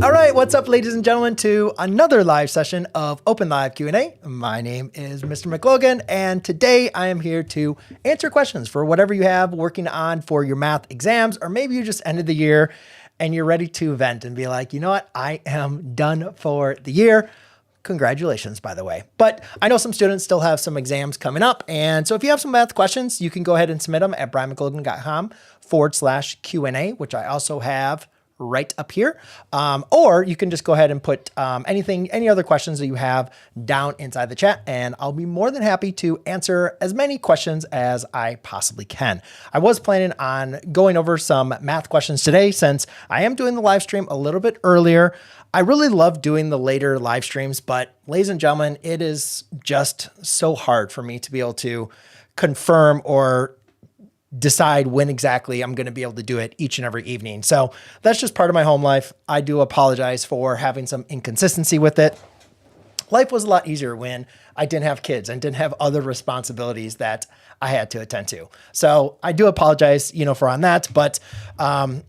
All right, what's up, ladies and gentlemen, to another live session of Open Live Q&A. My name is Mr. McLogan, and today I am here to answer questions for whatever you have working on for your math exams, or maybe you just ended the year and you're ready to vent and be like, you know what, I am done for the year. Congratulations, by the way. But I know some students still have some exams coming up. And so if you have some math questions, you can go ahead and submit them at brianmclogan.com/Q&A, which I also have right up here. Or you can just go ahead and put any other questions that you have down inside the chat, and I'll be more than happy to answer as many questions as I possibly can. I was planning on going over some math questions today since I am doing the live stream a little bit earlier. I really love doing the later live streams, but ladies and gentlemen, it is just so hard for me to be able to confirm or decide when exactly I'm going to be able to do it each and every evening. So that's just part of my home life. I do apologize for having some inconsistency with it. Life was a lot easier when I didn't have kids and didn't have other responsibilities that I had to attend to. So I do apologize, for on that, but I'm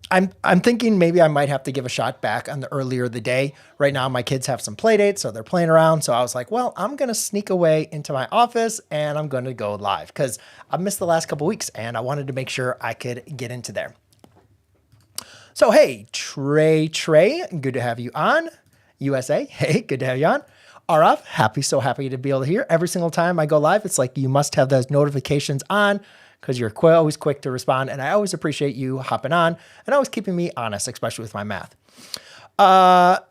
thinking maybe I might have to give a shot back on the earlier of the day. Right now, my kids have some play dates, so they're playing around. So I was like, well, I'm going to sneak away into my office and I'm going to go live because I missed the last couple weeks and I wanted to make sure I could get into there. So, hey, Trey, good to have you on. USA, hey, good to have you on. Araf, so happy to be able to hear. Every single time I go live, it's like you must have those notifications on because you're always quick to respond. And I always appreciate you hopping on and always keeping me honest, especially with my math. Hi,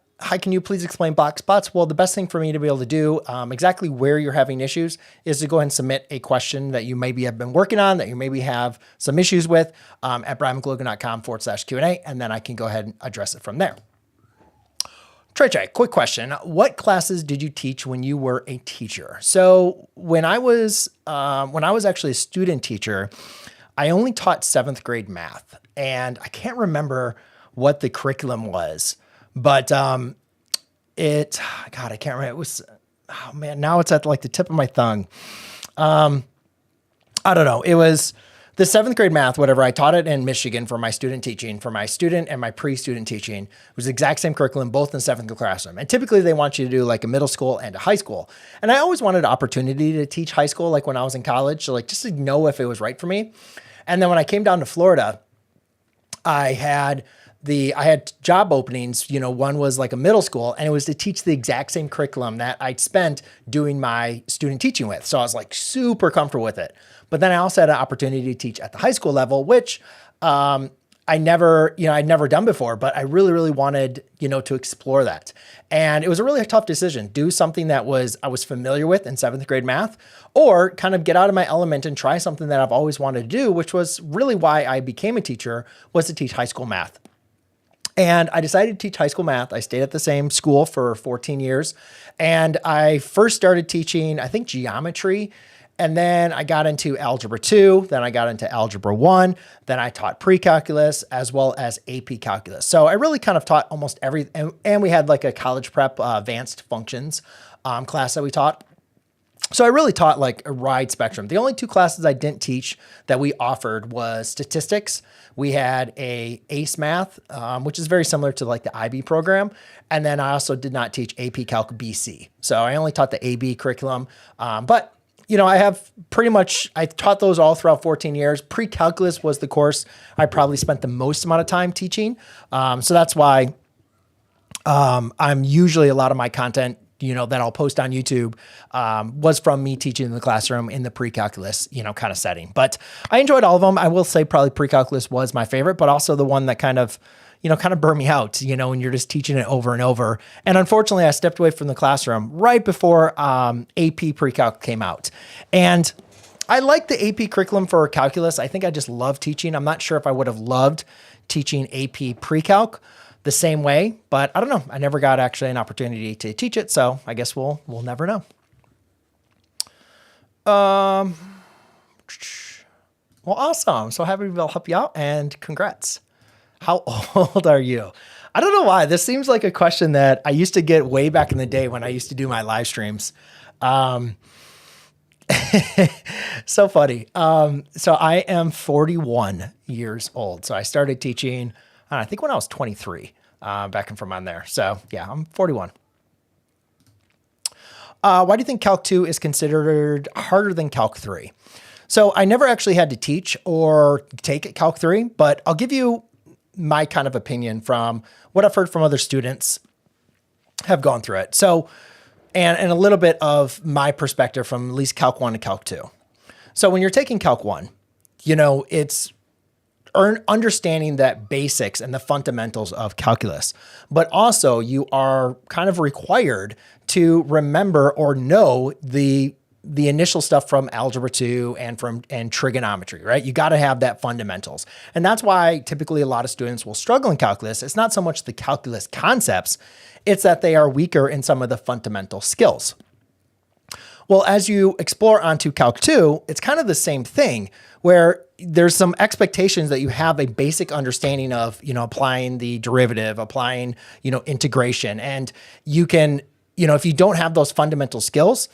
can you please explain block spots? Well, the best thing for me to be able to do exactly where you're having issues is to go ahead and submit a question that you maybe have been working on, that you maybe have some issues with at brianmclogan.com/Q&A, and then I can go ahead and address it from there. Trey, quick question. What classes did you teach when you were a teacher? So when I was actually a student teacher, I only taught 7th grade math, and I can't remember what the curriculum was, but I can't remember. It was, oh man, now it's at like the tip of my tongue. I don't know. It was the 7th grade math, whatever. I taught it in Michigan for my student teaching, for my student and my pre-student teaching. It was the exact same curriculum, both in 7th grade classroom. And typically they want you to do like a middle school and a high school. And I always wanted an opportunity to teach high school, like when I was in college, so like just to know if it was right for me. And then when I came down to Florida, I had job openings, one was like a middle school, and it was to teach the exact same curriculum that I'd spent doing my student teaching with. So I was like super comfortable with it. But then I also had an opportunity to teach at the high school level, which I'd never done before, but I really, really wanted, to explore that. And it was a really tough decision. Do something that I was familiar with in 7th grade math, or kind of get out of my element and try something that I've always wanted to do, which was really why I became a teacher, was to teach high school math. And I decided to teach high school math. I stayed at the same school for 14 years. And I first started teaching, I think, geometry. And then I got into Algebra 2. Then I got into Algebra 1. Then I taught pre-calculus as well as AP calculus. So I really kind of taught almost everything. And we had like a college prep advanced functions class that we taught. So I really taught like a wide spectrum. The only 2 classes I didn't teach that we offered was statistics. We had a ACE math, which is very similar to like the IB program. And then I also did not teach AP Calc BC. So I only taught the AB curriculum. But I taught those all throughout 14 years. Pre-calculus was the course I probably spent the most amount of time teaching. So that's why I'm usually a lot of my content that I'll post on YouTube, was from me teaching in the classroom in the pre-calculus, kind of setting. But I enjoyed all of them. I will say probably pre-calculus was my favorite, but also the one that kind of burned me out, when you're just teaching it over and over. And unfortunately, I stepped away from the classroom right before AP pre-calc came out. And I like the AP curriculum for calculus. I think I just love teaching. I'm not sure if I would have loved teaching AP pre-calc the same way, but I don't know. I never got actually an opportunity to teach it, so I guess we'll never know. Well, awesome. So happy to be able to help you out, and congrats. How old are you? I don't know why. This seems like a question that I used to get way back in the day when I used to do my live streams. So funny. So I am 41 years old. So I started teaching, I think when I was 23. back and from on there. So yeah, I'm 41. Why do you think Calc 2 is considered harder than Calc 3? So I never actually had to teach or take Calc 3, but I'll give you my kind of opinion from what I've heard from other students have gone through it. So, and a little bit of my perspective from at least Calc 1 to Calc 2. So when you're taking Calc 1, it's understanding that basics and the fundamentals of calculus, but also you are kind of required to remember or know the initial stuff from Algebra 2 and trigonometry, right? You got to have that fundamentals. And that's why typically a lot of students will struggle in calculus. It's not so much the calculus concepts, it's that they are weaker in some of the fundamental skills. Well, as you explore onto Calc 2, it's kind of the same thing where there's some expectations that you have a basic understanding of, applying the derivative, applying, integration. And you can, if you don't have those fundamental skills,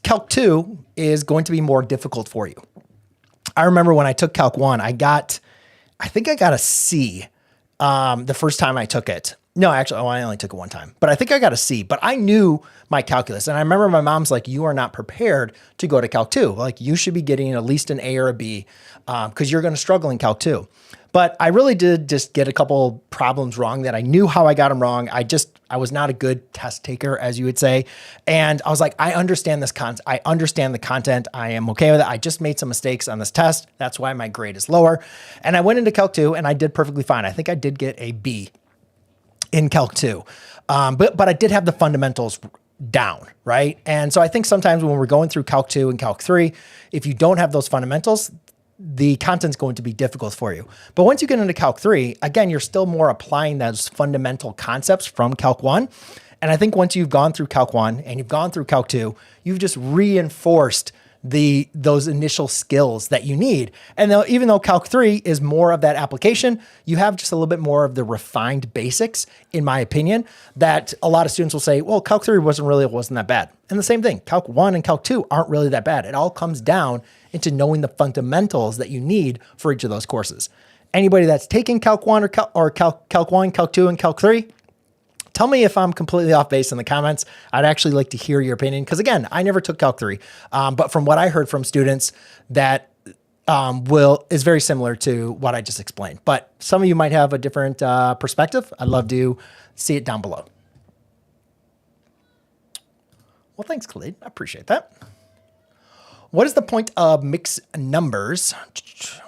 Calc 2 is going to be more difficult for you. I remember when I took Calc 1, I think I got a C the first time I took it. No, actually, I only took it one time, but I think I got a C, but I knew my calculus. And I remember my mom's like, you are not prepared to go to Calc 2. Like you should be getting at least an A or a B because you're going to struggle in Calc 2. But I really did just get a couple problems wrong that I knew how I got them wrong. I was not a good test taker, as you would say. And I was like, I understand this I understand the content. I am okay with it. I just made some mistakes on this test. That's why my grade is lower. And I went into Calc 2 and I did perfectly fine. I think I did get a B in Calc 2. But I did have the fundamentals down, right? And so I think sometimes when we're going through Calc 2 and Calc 3, if you don't have those fundamentals, the content's going to be difficult for you. But once you get into Calc 3, again, you're still more applying those fundamental concepts from Calc 1. And I think once you've gone through Calc 1 and you've gone through Calc 2, you've just reinforced those initial skills that you need. And even though Calc 3 is more of that application, you have just a little bit more of the refined basics, in my opinion, that a lot of students will say, well, Calc 3 wasn't that bad. And the same thing, Calc 1 and Calc 2 aren't really that bad. It all comes down into knowing the fundamentals that you need for each of those courses. Anybody that's taking Calc 1 or Calc 1, Calc 2, and Calc 3, tell me if I'm completely off base in the comments. I'd actually like to hear your opinion because, again, I never took Calc 3. But from what I heard from students, that is very similar to what I just explained. But some of you might have a different perspective. I'd love to see it down below. Well, thanks, Khalid. I appreciate that. What is the point of mixed numbers?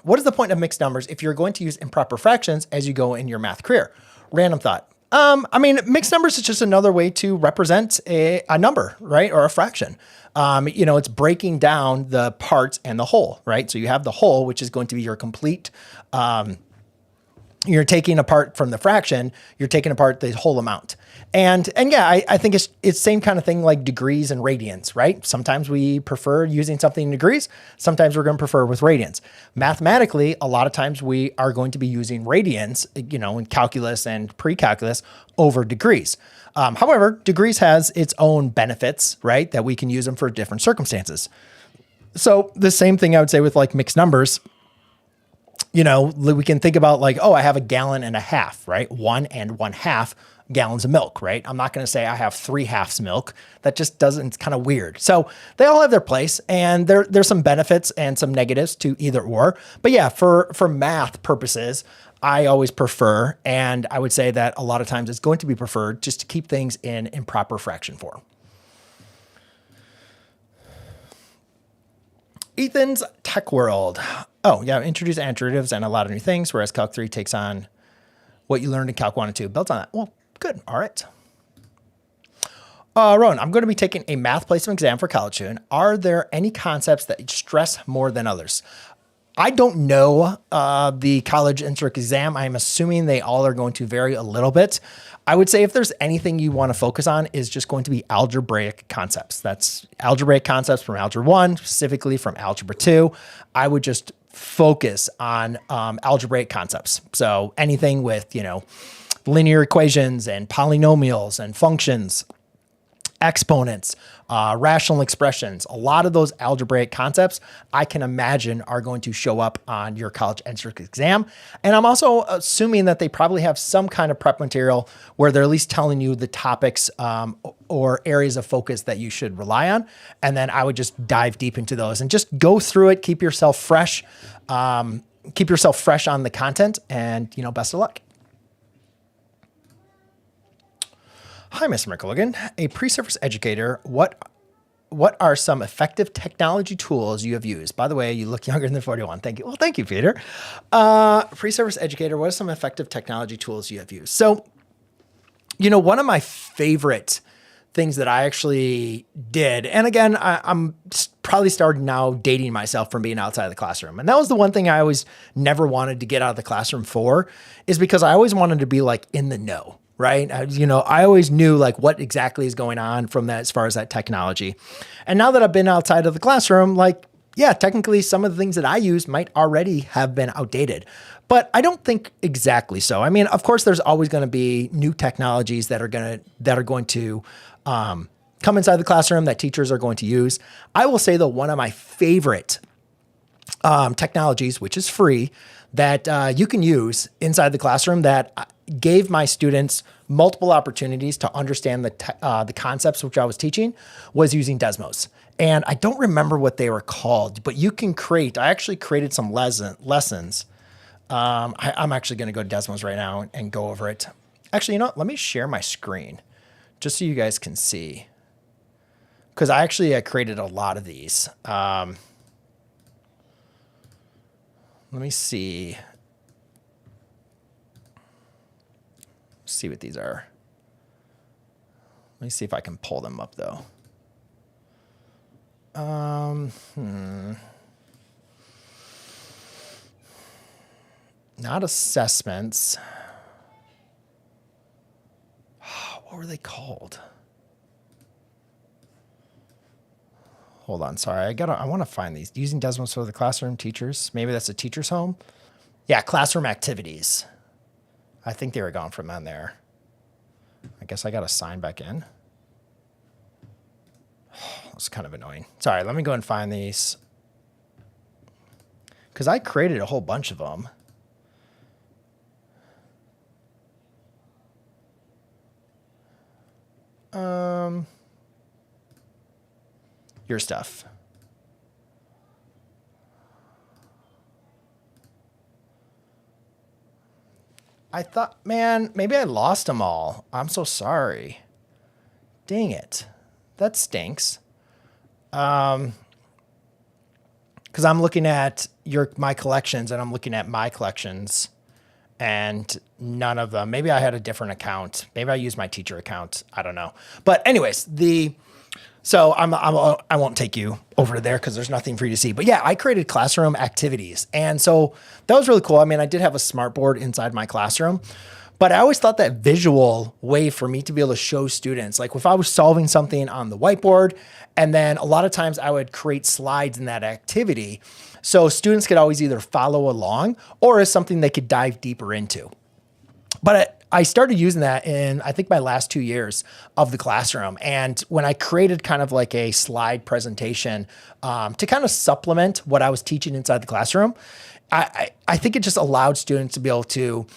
What is the point of mixed numbers if you're going to use improper fractions as you go in your math career? Random thought. Mixed numbers is just another way to represent a number, right? Or a fraction. It's breaking down the parts and the whole, right? So you have the whole, which is going to be your complete, you're taking apart from the fraction, you're taking apart the whole amount. And yeah, I think it's same kind of thing like degrees and radians, right? Sometimes we prefer using something in degrees. Sometimes we're going to prefer with radians. Mathematically, a lot of times we are going to be using radians, in calculus and pre-calculus over degrees. However, degrees has its own benefits, right? That we can use them for different circumstances. So the same thing I would say with like mixed numbers. We can think about like, oh, I have a gallon and a half, right? 1 and 1/2 gallons of milk, right? I'm not going to say I have 3/2 milk. That just doesn't, it's kind of weird. So they all have their place and there's some benefits and some negatives to either or. But yeah, for math purposes, I always prefer, and I would say that a lot of times it's going to be preferred just to keep things in improper fraction form. Ethan's Tech World. Oh, yeah, introduce antiderivatives and a lot of new things, whereas Calc 3 takes on what you learned in Calc 1 and 2. Built on that. Well, good. All right. Rowan, I'm going to be taking a math placement exam for college soon. Are there any concepts that stress more than others? I don't know the college entrance exam. I'm assuming they all are going to vary a little bit. I would say if there's anything you want to focus on is just going to be algebraic concepts. That's algebraic concepts from Algebra 1, specifically from Algebra 2. I would just focus on algebraic concepts. So anything with, linear equations and polynomials and functions, exponents, rational expressions, a lot of those algebraic concepts I can imagine are going to show up on your college entrance exam. And I'm also assuming that they probably have some kind of prep material where they're at least telling you the topics or areas of focus that you should rely on. And then I would just dive deep into those and just go through it, keep yourself fresh on the content, and, best of luck. Hi, Mr. McLogan, a pre-service educator. What are some effective technology tools you have used? By the way, you look younger than 41. Thank you. Well, thank you, Peter. Pre-service educator, what are some effective technology tools you have used? So, one of my favorite things that I actually did, and again, I'm probably started now dating myself from being outside of the classroom. And that was the one thing I always never wanted to get out of the classroom for, is because I always wanted to be like in the know. Right. I always knew like what exactly is going on from that as far as that technology. And now that I've been outside of the classroom, like, yeah, technically some of the things that I use might already have been outdated, but I don't think exactly so. I mean, of course, there's always going to be new technologies that are going to come inside the classroom that teachers are going to use. I will say though, one of my favorite technologies, which is free, that you can use inside the classroom that gave my students multiple opportunities to understand the concepts which I was teaching, was using Desmos. And I don't remember what they were called, but you can I actually created some lessons. I'm actually going to go to Desmos right now and go over it. Actually, let me share my screen just so you guys can see. Because I created a lot of these. Let me see. See what these are. Let me see if I can pull them up though. Not assessments. What were they called? Hold on, sorry. I want to find these. Using Desmos for the classroom teachers. Maybe that's a teacher's home. Yeah, classroom activities. I think they were gone from on there. I guess I got to sign back in. That's kind of annoying. Sorry, let me go and find these. Because I created a whole bunch of them. Your stuff. I thought, man, maybe I lost them all. I'm so sorry. Dang it. That stinks. Because I'm looking at my collections and I'm looking at my collections and none of them. Maybe I had a different account. Maybe I used my teacher account. I don't know. But anyways, so I won't take you over to there because there's nothing for you to see. But yeah, I created classroom activities. And so that was really cool. I mean, I did have a smart board inside my classroom, but I always thought that visual way for me to be able to show students, like if I was solving something on the whiteboard, and then a lot of times I would create slides in that activity. So students could always either follow along or as something they could dive deeper into. But I started using that in, I think, my last 2 years of the classroom. And when I created kind of like a slide presentation to kind of supplement what I was teaching inside the classroom, I think it just allowed students to be able to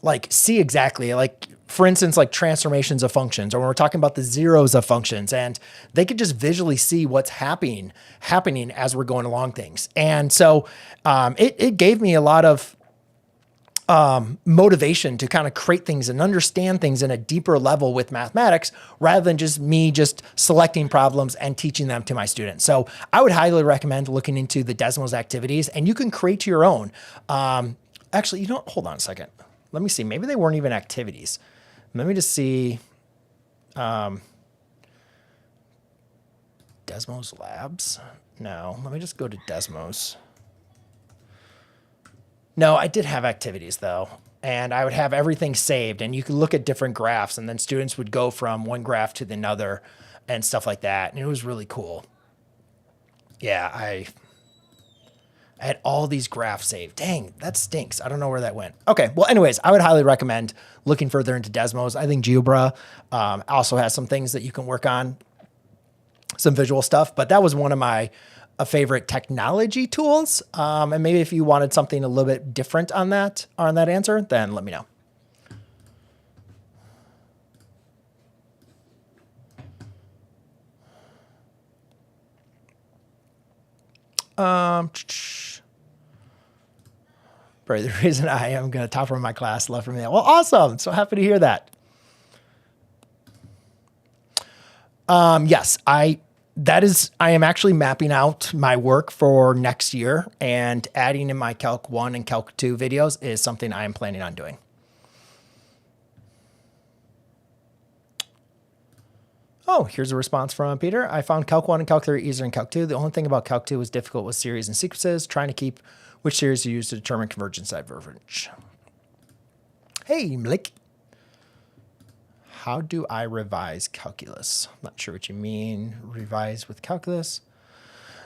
like see exactly, like, for instance, like transformations of functions, or when we're talking about the zeros of functions, and they could just visually see what's happening as we're going along things. And so it gave me a lot of motivation to kind of create things and understand things in a deeper level with mathematics, rather than just me selecting problems and teaching them to my students. So I would highly recommend looking into the Desmos activities, and you can create your own. Actually, hold on a second. Let me see. Maybe they weren't even activities. Let me just see. Desmos Labs? No, let me just go to Desmos. No, I did have activities though, and I would have everything saved, and you could look at different graphs, and then students would go from one graph to another and stuff like that. And it was really cool. Yeah, I had all these graphs saved. Dang, that stinks. I don't know where that went. Okay, well, anyways, I would highly recommend looking further into Desmos. I think GeoBra also has some things that you can work on, some visual stuff, but that was one of my favorite technology tools. And maybe if you wanted something a little bit different on that answer, then let me know. Probably the reason I am going to top from my class left from me. Well, awesome. So happy to hear that. Yes, I am actually mapping out my work for next year, and adding in my Calc 1 and Calc 2 videos is something I am planning on doing. Oh, here's a response from Peter. I found Calc 1 and Calc 3 easier than Calc 2. The only thing about Calc 2 was difficult was series and sequences, trying to keep which series to use to determine convergence divergence. Hey, Malik. How do I revise calculus? I'm not sure what you mean, revise with calculus.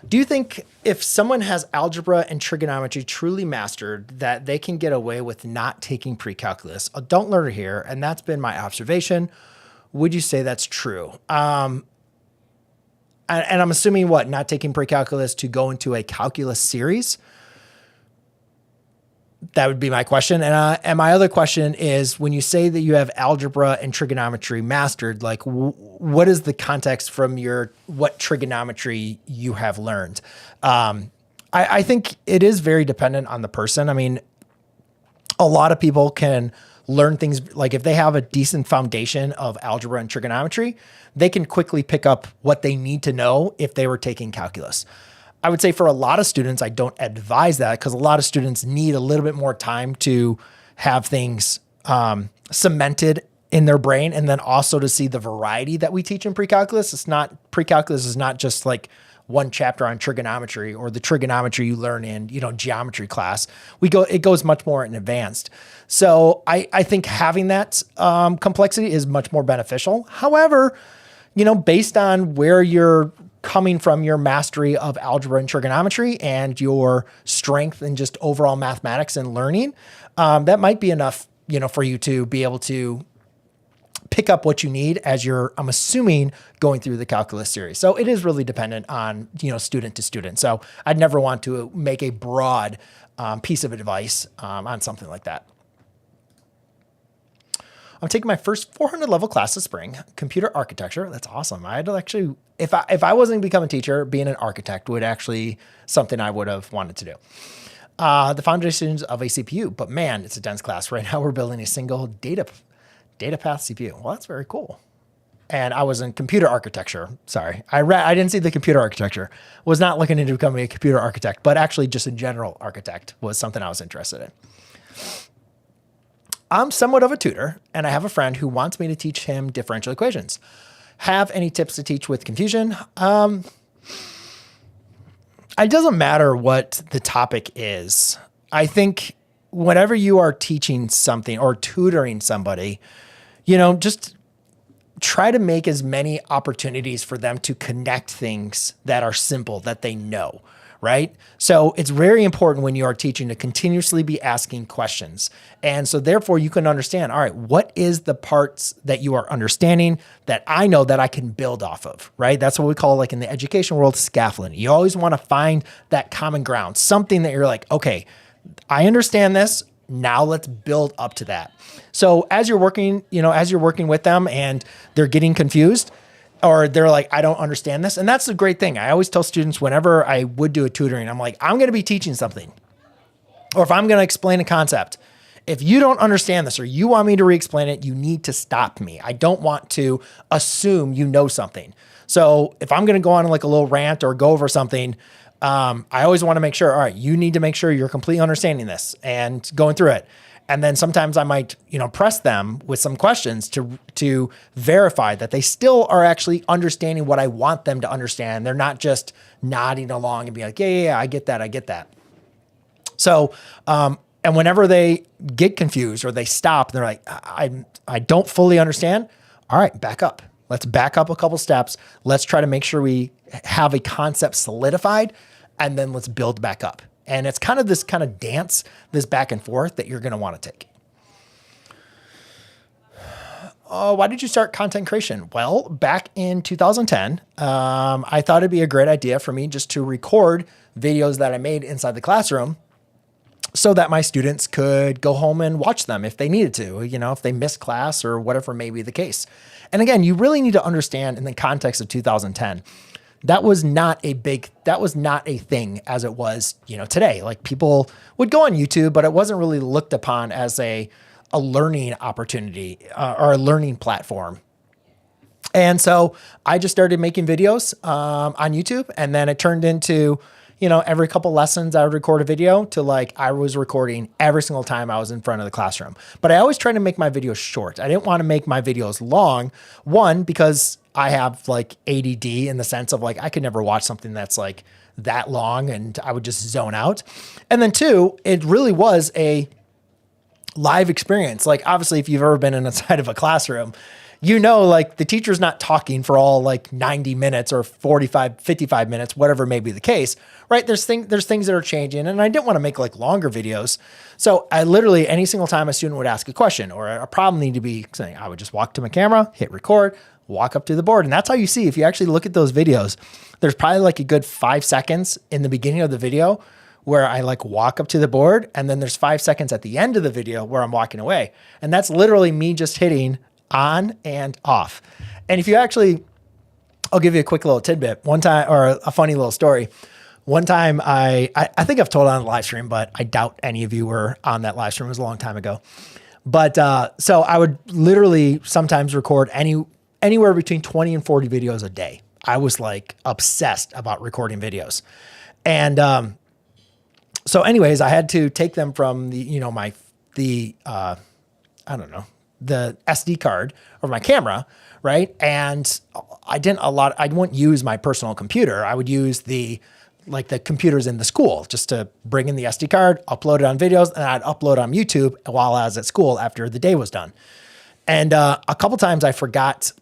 Do you think if someone has algebra and trigonometry truly mastered, that they can get away with not taking pre-calculus? Don't learn it here, and that's been my observation. Would you say that's true? And I'm assuming what, not taking pre-calculus to go into a calculus series? That would be my question. And my other question is, when you say that you have algebra and trigonometry mastered, like what is the context from what trigonometry you have learned? I think it is very dependent on the person. I mean, a lot of people can learn things, like if they have a decent foundation of algebra and trigonometry, they can quickly pick up what they need to know if they were taking calculus. I would say for a lot of students, I don't advise that, because a lot of students need a little bit more time to have things cemented in their brain, and then also to see the variety that we teach in pre-calculus. Pre-calculus is not just like one chapter on trigonometry or the trigonometry you learn in, geometry class. It goes much more in advanced. So I think having that complexity is much more beneficial. However, based on where you're coming from, your mastery of algebra and trigonometry and your strength in just overall mathematics and learning, that might be enough, for you to be able to pick up what you need as I'm assuming, going through the calculus series. So it is really dependent on, student to student. So I'd never want to make a broad piece of advice on something like that. I'm taking my first 400 level class this spring, computer architecture. That's awesome. I'd actually, if I wasn't to become a teacher, being an architect would actually something I would have wanted to do. The foundations of a CPU, but man, it's a dense class. Right now we're building a single data path CPU. Well, that's very cool. And I was in computer architecture. Sorry. I didn't see the computer architecture. Was not looking into becoming a computer architect, but actually just a general architect was something I was interested in. I'm somewhat of a tutor, and I have a friend who wants me to teach him differential equations. Have any tips to teach with confusion? It doesn't matter what the topic is. I think whenever you are teaching something or tutoring somebody, just try to make as many opportunities for them to connect things that are simple, that they know. Right? So it's very important when you are teaching to continuously be asking questions. And so therefore you can understand, all right, what is the parts that you are understanding that I know that I can build off of, right? That's what we call, like in the education world, scaffolding. You always want to find that common ground, something that you're like, okay, I understand this. Now let's build up to that. So as you're working, with them and they're getting confused, or they're like, I don't understand this. And that's the great thing. I always tell students whenever I would do a tutoring, I'm like, I'm going to be teaching something. Or if I'm going to explain a concept, if you don't understand this or you want me to re-explain it, you need to stop me. I don't want to assume you know something. So if I'm going to go on like a little rant or go over something, I always want to make sure, all right, you need to make sure you're completely understanding this and going through it. And then sometimes I might, press them with some questions to verify that they still are actually understanding what I want them to understand. They're not just nodding along and being like, yeah, I get that. So, and whenever they get confused or they stop, they're like, I don't fully understand. All right, back up. Let's back up a couple steps. Let's try to make sure we have a concept solidified, and then let's build back up. And it's kind of this kind of dance, this back and forth that you're going to want to take. Why did you start content creation? Well, back in 2010, I thought it'd be a great idea for me just to record videos that I made inside the classroom so that my students could go home and watch them if they needed to, if they missed class or whatever may be the case. And again, you really need to understand in the context of 2010, that was not a thing as it was, today. Like people would go on YouTube, but it wasn't really looked upon as a learning opportunity or a learning platform. And so I just started making videos on YouTube, and then it turned into, every couple lessons I would record a video to like I was recording every single time I was in front of the classroom. But I always try to make my videos short. I didn't want to make my videos long. One, because I have like ADD in the sense of like I could never watch something that's like that long and I would just zone out. And then two, it really was a live experience. Like obviously if you've ever been inside of a classroom, like the teacher's not talking for all like 90 minutes or 45, 55 minutes, whatever may be the case, right? There's things that are changing, and I didn't want to make like longer videos. So I literally, any single time a student would ask a question or a problem needed to be saying, I would just walk to my camera, hit record, walk up to the board. And that's how you see, if you actually look at those videos, there's probably like a good 5 seconds in the beginning of the video where I like walk up to the board, and then there's 5 seconds at the end of the video where I'm walking away. And that's literally me just hitting on and off. And if you actually, I'll give you a quick little tidbit. One time, or a funny little story. One time I think I've told it on the live stream, but I doubt any of you were on that live stream. It was a long time ago. But so I would literally sometimes record anywhere between 20 and 40 videos a day. I was like obsessed about recording videos. And so anyways, I had to take them from the SD card or my camera, right? And I wouldn't use my personal computer. I would use the computers in the school just to bring in the SD card, upload it on videos, and I'd upload on YouTube while I was at school after the day was done. And a couple times I forgot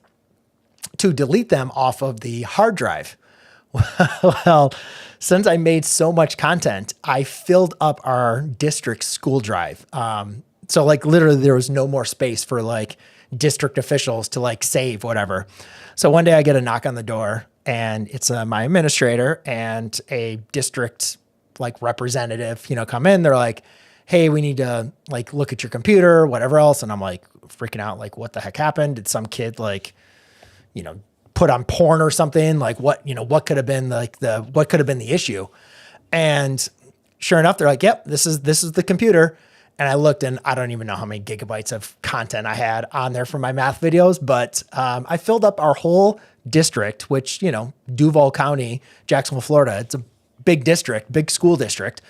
to delete them off of the hard drive. Well, since I made so much content, I filled up our district school drive. So like literally there was no more space for like district officials to like save whatever. So one day I get a knock on the door, and it's my administrator and a district like representative, come in. They're like, hey, we need to like look at your computer, whatever else. And I'm like freaking out, like what the heck happened? Did some kid like, put on porn or something? Like what could have been what could have been the issue? And sure enough, they're like, yep, this is the computer. And I looked, and I don't even know how many gigabytes of content I had on there for my math videos, but I filled up our whole district, which, Duval County, Jacksonville, Florida, it's a big district, big school district.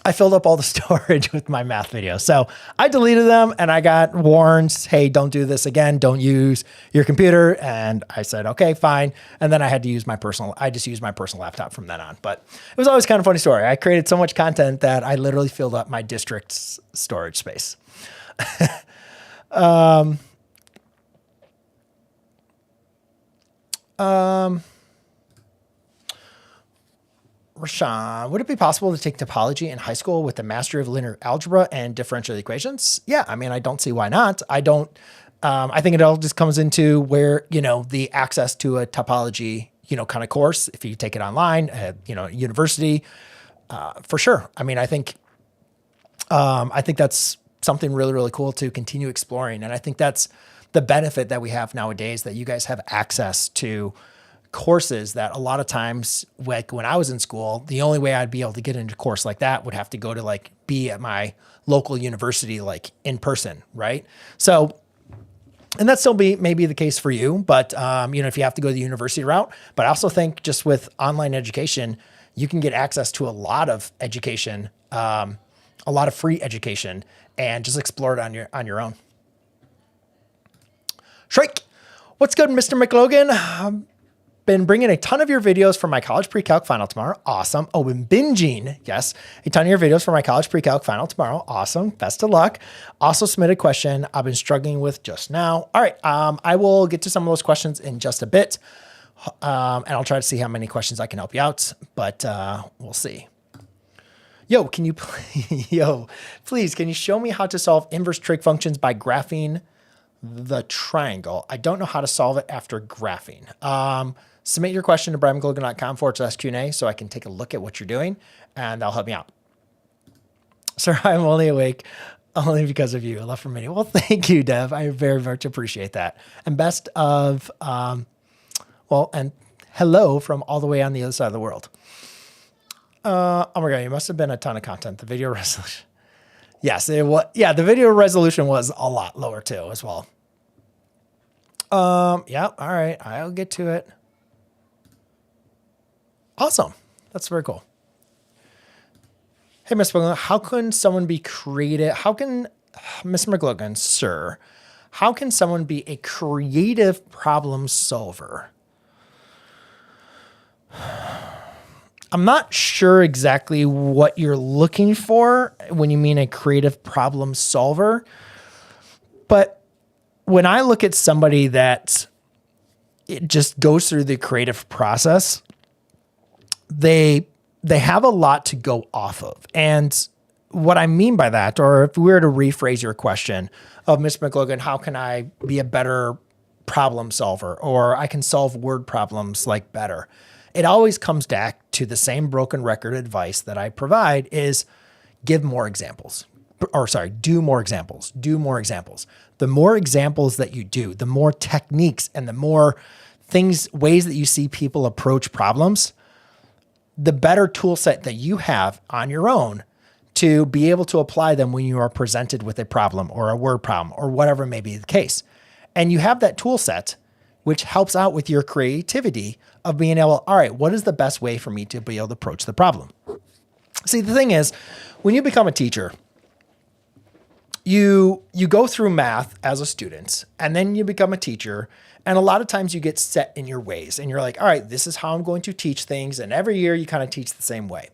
I filled up all the storage with my math videos. So I deleted them, and I got warned, hey, don't do this again. Don't use your computer. And I said, okay, fine. And then I just used my personal laptop from then on. But it was always kind of a funny story. I created so much content that I literally filled up my district's storage space. Rashawn, would it be possible to take topology in high school with the mastery of linear algebra and differential equations? Yeah, I mean, I don't see why not. I think it all just comes into where, the access to a topology, kind of course, if you take it online at, university, for sure. I mean, I think that's something really, really cool to continue exploring. And I think that's the benefit that we have nowadays, that you guys have access to courses that a lot of times, like when I was in school, the only way I'd be able to get into a course like that would have to go to like be at my local university, like in person. Right. So, and that still may be the case for you, but if you have to go the university route, but I also think just with online education, you can get access to a lot of education, a lot of free education, and just explore it on your own. Shrike, what's good, Mr. McLogan? Been bringing a ton of your videos for my college pre-calc final tomorrow. Awesome. Oh, been binging. Yes. A ton of your videos for my college pre-calc final tomorrow. Awesome. Best of luck. Also submitted a question I've been struggling with just now. All right. I will get to some of those questions in just a bit. And I'll try to see how many questions I can help you out, but we'll see. Yo, please, can you show me how to solve inverse trig functions by graphing the triangle? I don't know how to solve it after graphing. Submit your question to brianmclogan.com/Q&A so I can take a look at what you're doing, and that'll help me out. Sir, I'm only awake only because of you. Love from many. Well, thank you, Dev. I very much appreciate that. And best of, and hello from all the way on the other side of the world. Oh my God, it must have been a ton of content. The video resolution. Yes, it was. Yeah, the video resolution was a lot lower too as well. Yeah, all right. I'll get to it. Awesome. That's very cool. Hey, Ms. McLogan, how can someone be creative? How can, Mr. McLogan, sir, how can someone be a creative problem solver? I'm not sure exactly what you're looking for when you mean a creative problem solver, but when I look at somebody that it just goes through the creative process, they have a lot to go off of. And what I mean by that, or if we were to rephrase your question of Ms. McLogan, how can I be a better problem solver, or I can solve word problems like better? It always comes back to the same broken record advice that I provide is give more examples, or sorry, do more examples, do more examples. The more examples that you do, the more techniques and the more ways that you see people approach problems, the better tool set that you have on your own to be able to apply them when you are presented with a problem or a word problem or whatever may be the case. And you have that tool set, which helps out with your creativity of being able, all right, what is the best way for me to be able to approach the problem? See, the thing is, when you become a teacher, you go through math as a student, and then you become a teacher. And a lot of times you get set in your ways and you're like, all right, this is how I'm going to teach things. And every year you kind of teach the same way.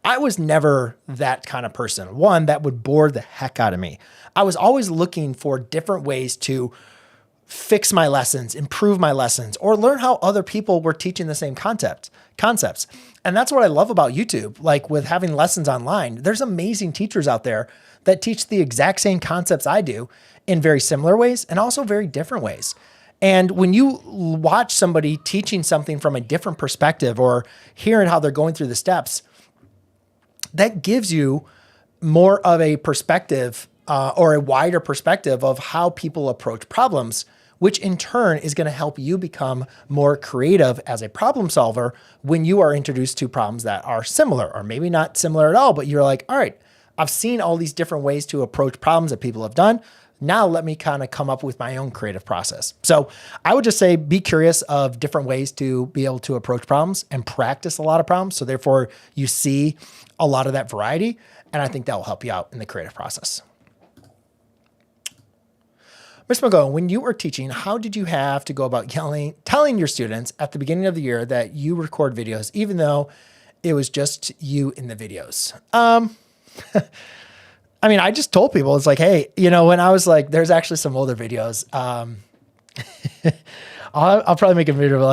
I was never that kind of person. One, that would bore the heck out of me. I was always looking for different ways to fix my lessons, improve my lessons, or learn how other people were teaching the same concepts. And that's what I love about YouTube. Like with having lessons online, there's amazing teachers out there that teach the exact same concepts I do in very similar ways and also very different ways. And when you watch somebody teaching something from a different perspective or hearing how they're going through the steps, that gives you more of a perspective or a wider perspective of how people approach problems, which in turn is going to help you become more creative as a problem solver when you are introduced to problems that are similar, or maybe not similar at all, but you're like, all right, I've seen all these different ways to approach problems that people have done. Now let me kind of come up with my own creative process. So I would just say, be curious of different ways to be able to approach problems and practice a lot of problems. So therefore you see a lot of that variety. And I think that will help you out in the creative process. Mr. McGowan, when you were teaching, how did you have to go about telling your students at the beginning of the year that you record videos, even though it was just you in the videos? I mean, I just told people, it's like, hey, when I was like, there's actually some older videos. I'll probably make a video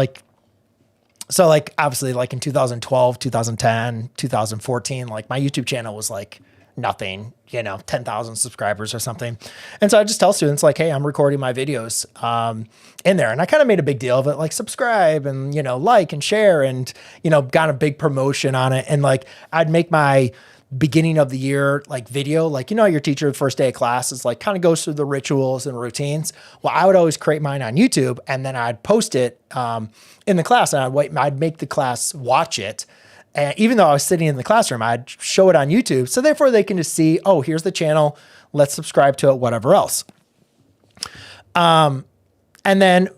obviously like in 2012, 2010, 2014, like my YouTube channel was like nothing, 10,000 subscribers or something. And so I just tell students like, hey, I'm recording my videos in there. And I kind of made a big deal of it, like subscribe and, like and share and, got a big promotion on it. And like, I'd make my beginning of the year, like video, like, your teacher first day of class is like kind of goes through the rituals and routines. Well, I would always create mine on YouTube and then I'd post it in the class and I'd make the class watch it. And even though I was sitting in the classroom, I'd show it on YouTube. So therefore they can just see, oh, here's the channel. Let's subscribe to it, whatever else. And then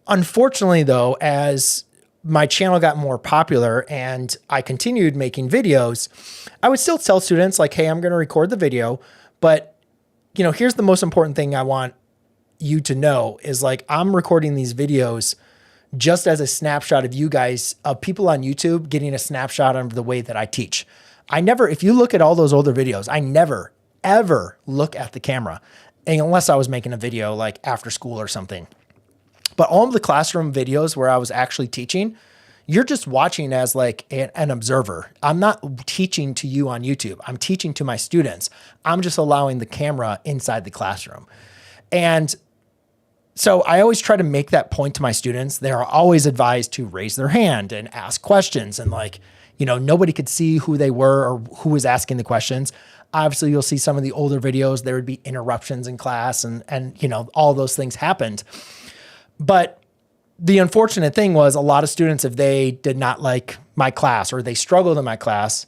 unfortunately though, as my channel got more popular and I continued making videos, I would still tell students like, hey, I'm going to record the video, but here's the most important thing I want you to know is like, I'm recording these videos just as a snapshot of you guys, of people on YouTube getting a snapshot of the way that I teach. If you look at all those older videos, I never, ever look at the camera unless I was making a video like after school or something. But all of the classroom videos where I was actually teaching, you're just watching as like an observer. I'm not teaching to you on YouTube. I'm teaching to my students. I'm just allowing the camera inside the classroom. And so I always try to make that point to my students. They're always advised to raise their hand and ask questions. And like, nobody could see who they were or who was asking the questions. Obviously, you'll see some of the older videos, there would be interruptions in class and all those things happened. But the unfortunate thing was a lot of students, if they did not like my class or they struggled in my class,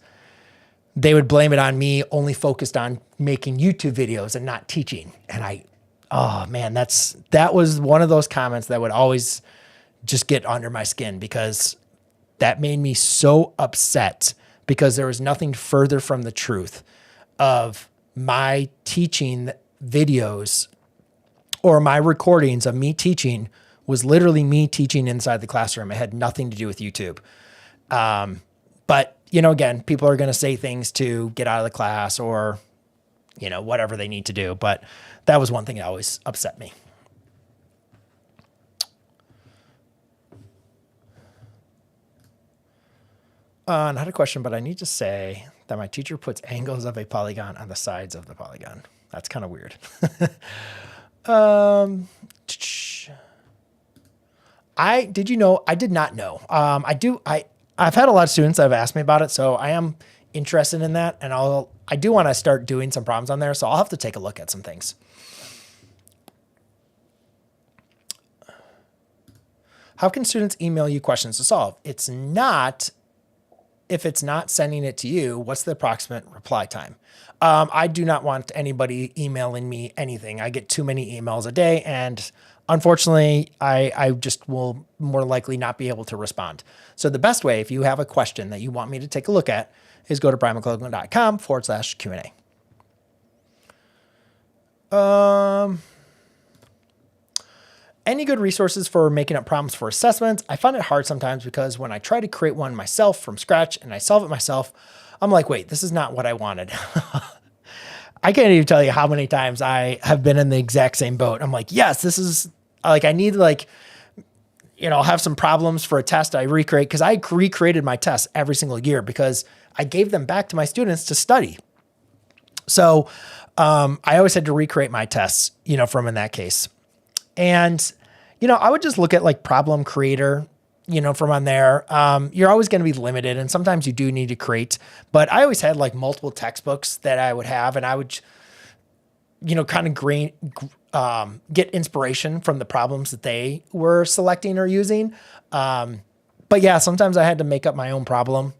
they would blame it on me, only focused on making YouTube videos and not teaching. And oh man, that was one of those comments that would always just get under my skin, because that made me so upset, because there was nothing further from the truth of my teaching videos or my recordings of me teaching was literally me teaching inside the classroom. It had nothing to do with YouTube. But again, people are going to say things to get out of the class or, whatever they need to do. But that was one thing that always upset me. Not a question, but I need to say that my teacher puts angles of a polygon on the sides of the polygon. That's kind of weird. I did not know. I've had a lot of students that have asked me about it, so I am interested in that, and I do want to start doing some problems on there, so I'll have to take a look at some things. How can students email you questions to solve? If it's not sending it to you, what's the approximate reply time? I do not want anybody emailing me anything. I get too many emails a day, and unfortunately, I just will more likely not be able to respond. So the best way, if you have a question that you want me to take a look at, is go to brianmclogan.com/Q&A. Any good resources for making up problems for assessments? I find it hard sometimes, because when I try to create one myself from scratch and I solve it myself, I'm like, wait, this is not what I wanted. I can't even tell you how many times I have been in the exact same boat. I'm like, yes, this is like, I need have some problems for a test I recreate, because I recreated my tests every single year because I gave them back to my students to study. So I always had to recreate my tests, from in that case. And, I would just look at like Problem Creator, from on there. You're always going to be limited, and sometimes you do need to create, but I always had like multiple textbooks that I would have, and I would, kind of get inspiration from the problems that they were selecting or using. But yeah, sometimes I had to make up my own problem,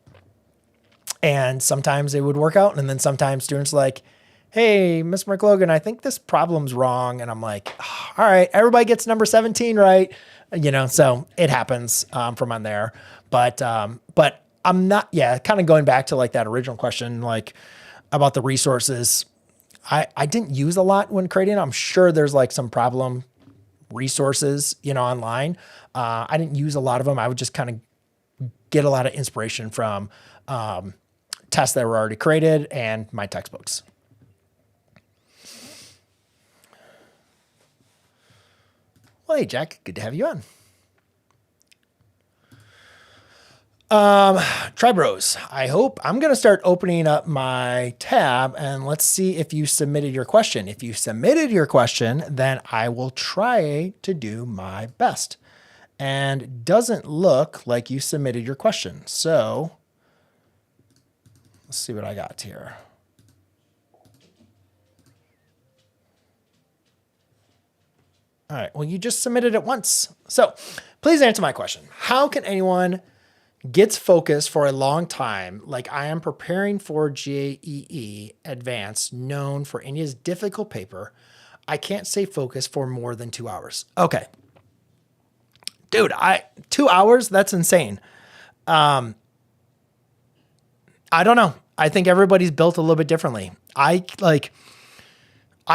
and sometimes it would work out. And then sometimes students like, hey, Miss McLogan, I think this problem's wrong. And I'm like, all right, everybody gets number 17, right? So it happens from on there. But I'm not, kind of going back to like that original question, like about the resources. I didn't use a lot when creating. I'm sure there's like some problem resources, online. I didn't use a lot of them. I would just kind of get a lot of inspiration from tests that were already created and my textbooks. Well, hey, Jack, good to have you on. Try Bros. I hope I'm going to start opening up my tab, and let's see if you submitted your question. If you submitted your question, then I will try to do my best. And it doesn't look like you submitted your question. So let's see what I got here. All right, well, you just submitted it once. So please answer my question. How can anyone gets focused for a long time, like I am preparing for JEE Advanced, known for India's difficult paper, I can't stay focused for more than 2 hours? Okay. Dude, 2 hours? That's insane. I don't know. I think everybody's built a little bit differently. I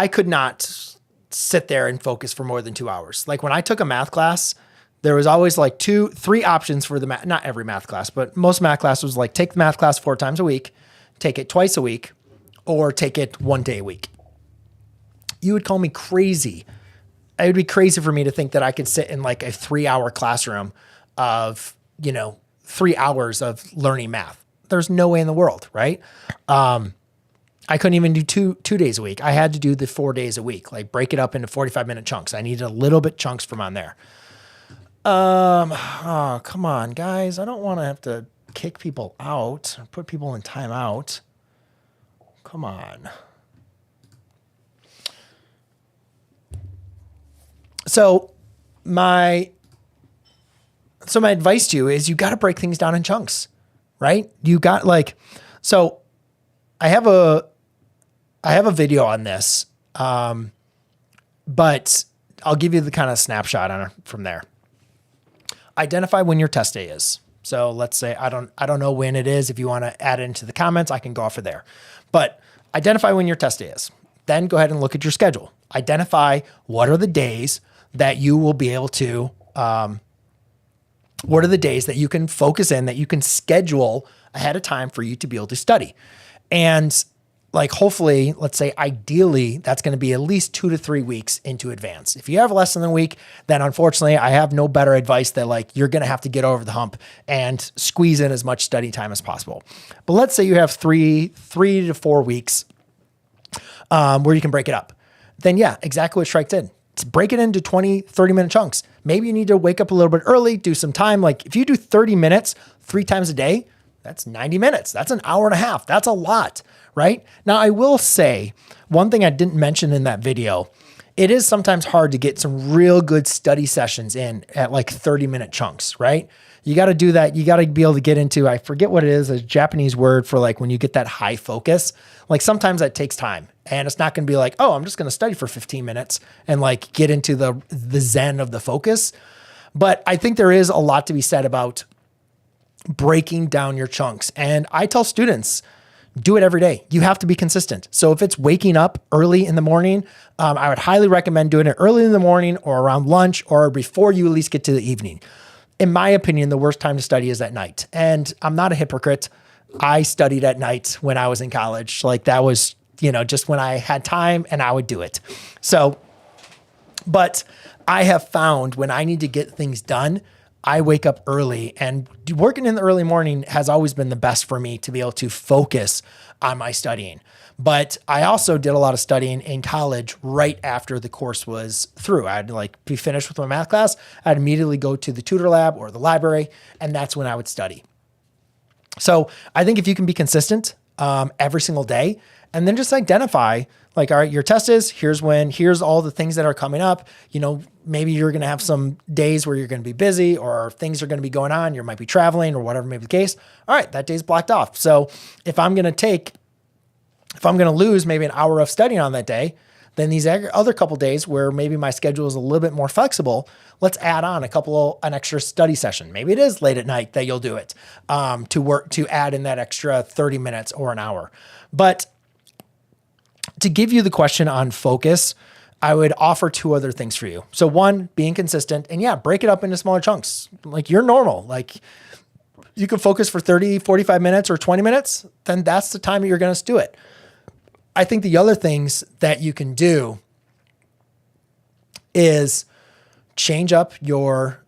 could not sit there and focus for more than 2 hours. Like when I took a math class, there was always like 3 options for the math, not every math class, but most math classes was like take the math class 4 times a week, take it twice a week, or take it 1 day a week. You would call me crazy it would be crazy for me to think that I could sit in like a 3-hour classroom of, 3 hours of learning math. There's no way in the world, right? I couldn't even do two days a week. I had to do the 4 days a week, like break it up into 45-minute chunks. I needed a little bit chunks from on there. Oh, come on, guys. I don't want to have to kick people out, put people in timeout. Come on. So my advice to you is you got to break things down in chunks, right? You got so I have a video on this, but I'll give you the kind of snapshot on it from there. Identify when your test day is. So let's say, I don't know when it is. If you want to add it into the comments, I can go off of there, but identify when your test day is. Then go ahead and look at your schedule. Identify what are the days that you will be able to, what are the days that you can focus in, that you can schedule ahead of time for you to be able to study. And like, hopefully, let's say ideally, that's going to be at least 2 to 3 weeks into advance. If you have less than a week, then unfortunately, I have no better advice that like, you're going to have to get over the hump and squeeze in as much study time as possible. But let's say you have 3 to 4 weeks where you can break it up. Then yeah, exactly what Shrike's did. Break it into 20, 30-minute chunks. Maybe you need to wake up a little bit early, do some time. Like if you do 30 minutes 3 times a day, that's 90 minutes. That's an hour and a half. That's a lot, right? Now, I will say one thing I didn't mention in that video, it is sometimes hard to get some real good study sessions in at like 30-minute chunks, right? You got to do that. You got to be able to get into, I forget what it is, a Japanese word for like when you get that high focus. Like sometimes that takes time, and it's not going to be like, oh, I'm just going to study for 15 minutes and like get into the zen of the focus. But I think there is a lot to be said about breaking down your chunks. And I tell students, do it every day. You have to be consistent. So if it's waking up early in the morning, I would highly recommend doing it early in the morning or around lunch or before you at least get to the evening. In my opinion, the worst time to study is at night. And I'm not a hypocrite. I studied at night when I was in college. Like that was, just when I had time and I would do it. So, but I have found when I need to get things done, I wake up early, and working in the early morning has always been the best for me to be able to focus on my studying. But I also did a lot of studying in college right after the course was through. I'd be finished with my math class. I'd immediately go to the tutor lab or the library, and that's when I would study. So I think if you can be consistent every single day, and then just identify like, all right, your test is, here's all the things that are coming up. Maybe you're going to have some days where you're going to be busy or things are going to be going on. You might be traveling or whatever may be the case. All right, that day's blocked off. So if I'm going to lose maybe an hour of studying on that day, then these other couple days where maybe my schedule is a little bit more flexible, let's add on an extra study session. Maybe it is late at night that you'll do it to add in that extra 30 minutes or an hour. But to give you the question on focus, I would offer 2 other things for you. So 1, being consistent, and yeah, break it up into smaller chunks. Like you're normal. Like you can focus for 30, 45 minutes or 20 minutes, then that's the time that you're going to do it. I think the other things that you can do is change up your,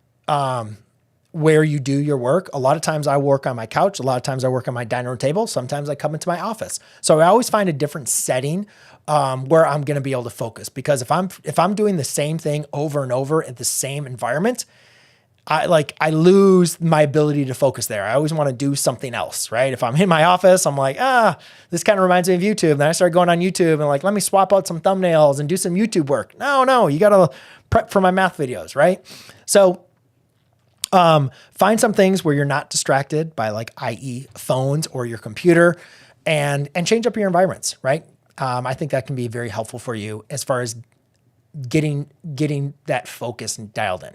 where you do your work. A lot of times I work on my couch. A lot of times I work on my dining room table. Sometimes I come into my office. So I always find a different setting where I'm going to be able to focus, because if I'm doing the same thing over and over in the same environment, I lose my ability to focus there. I always want to do something else, right? If I'm in my office, I'm like, this kind of reminds me of YouTube. Then I start going on YouTube and like, let me swap out some thumbnails and do some YouTube work. No, you got to prep for my math videos, right? So find some things where you're not distracted by i.e. phones or your computer, and change up your environments, right? I think that can be very helpful for you as far as getting that focus dialed in.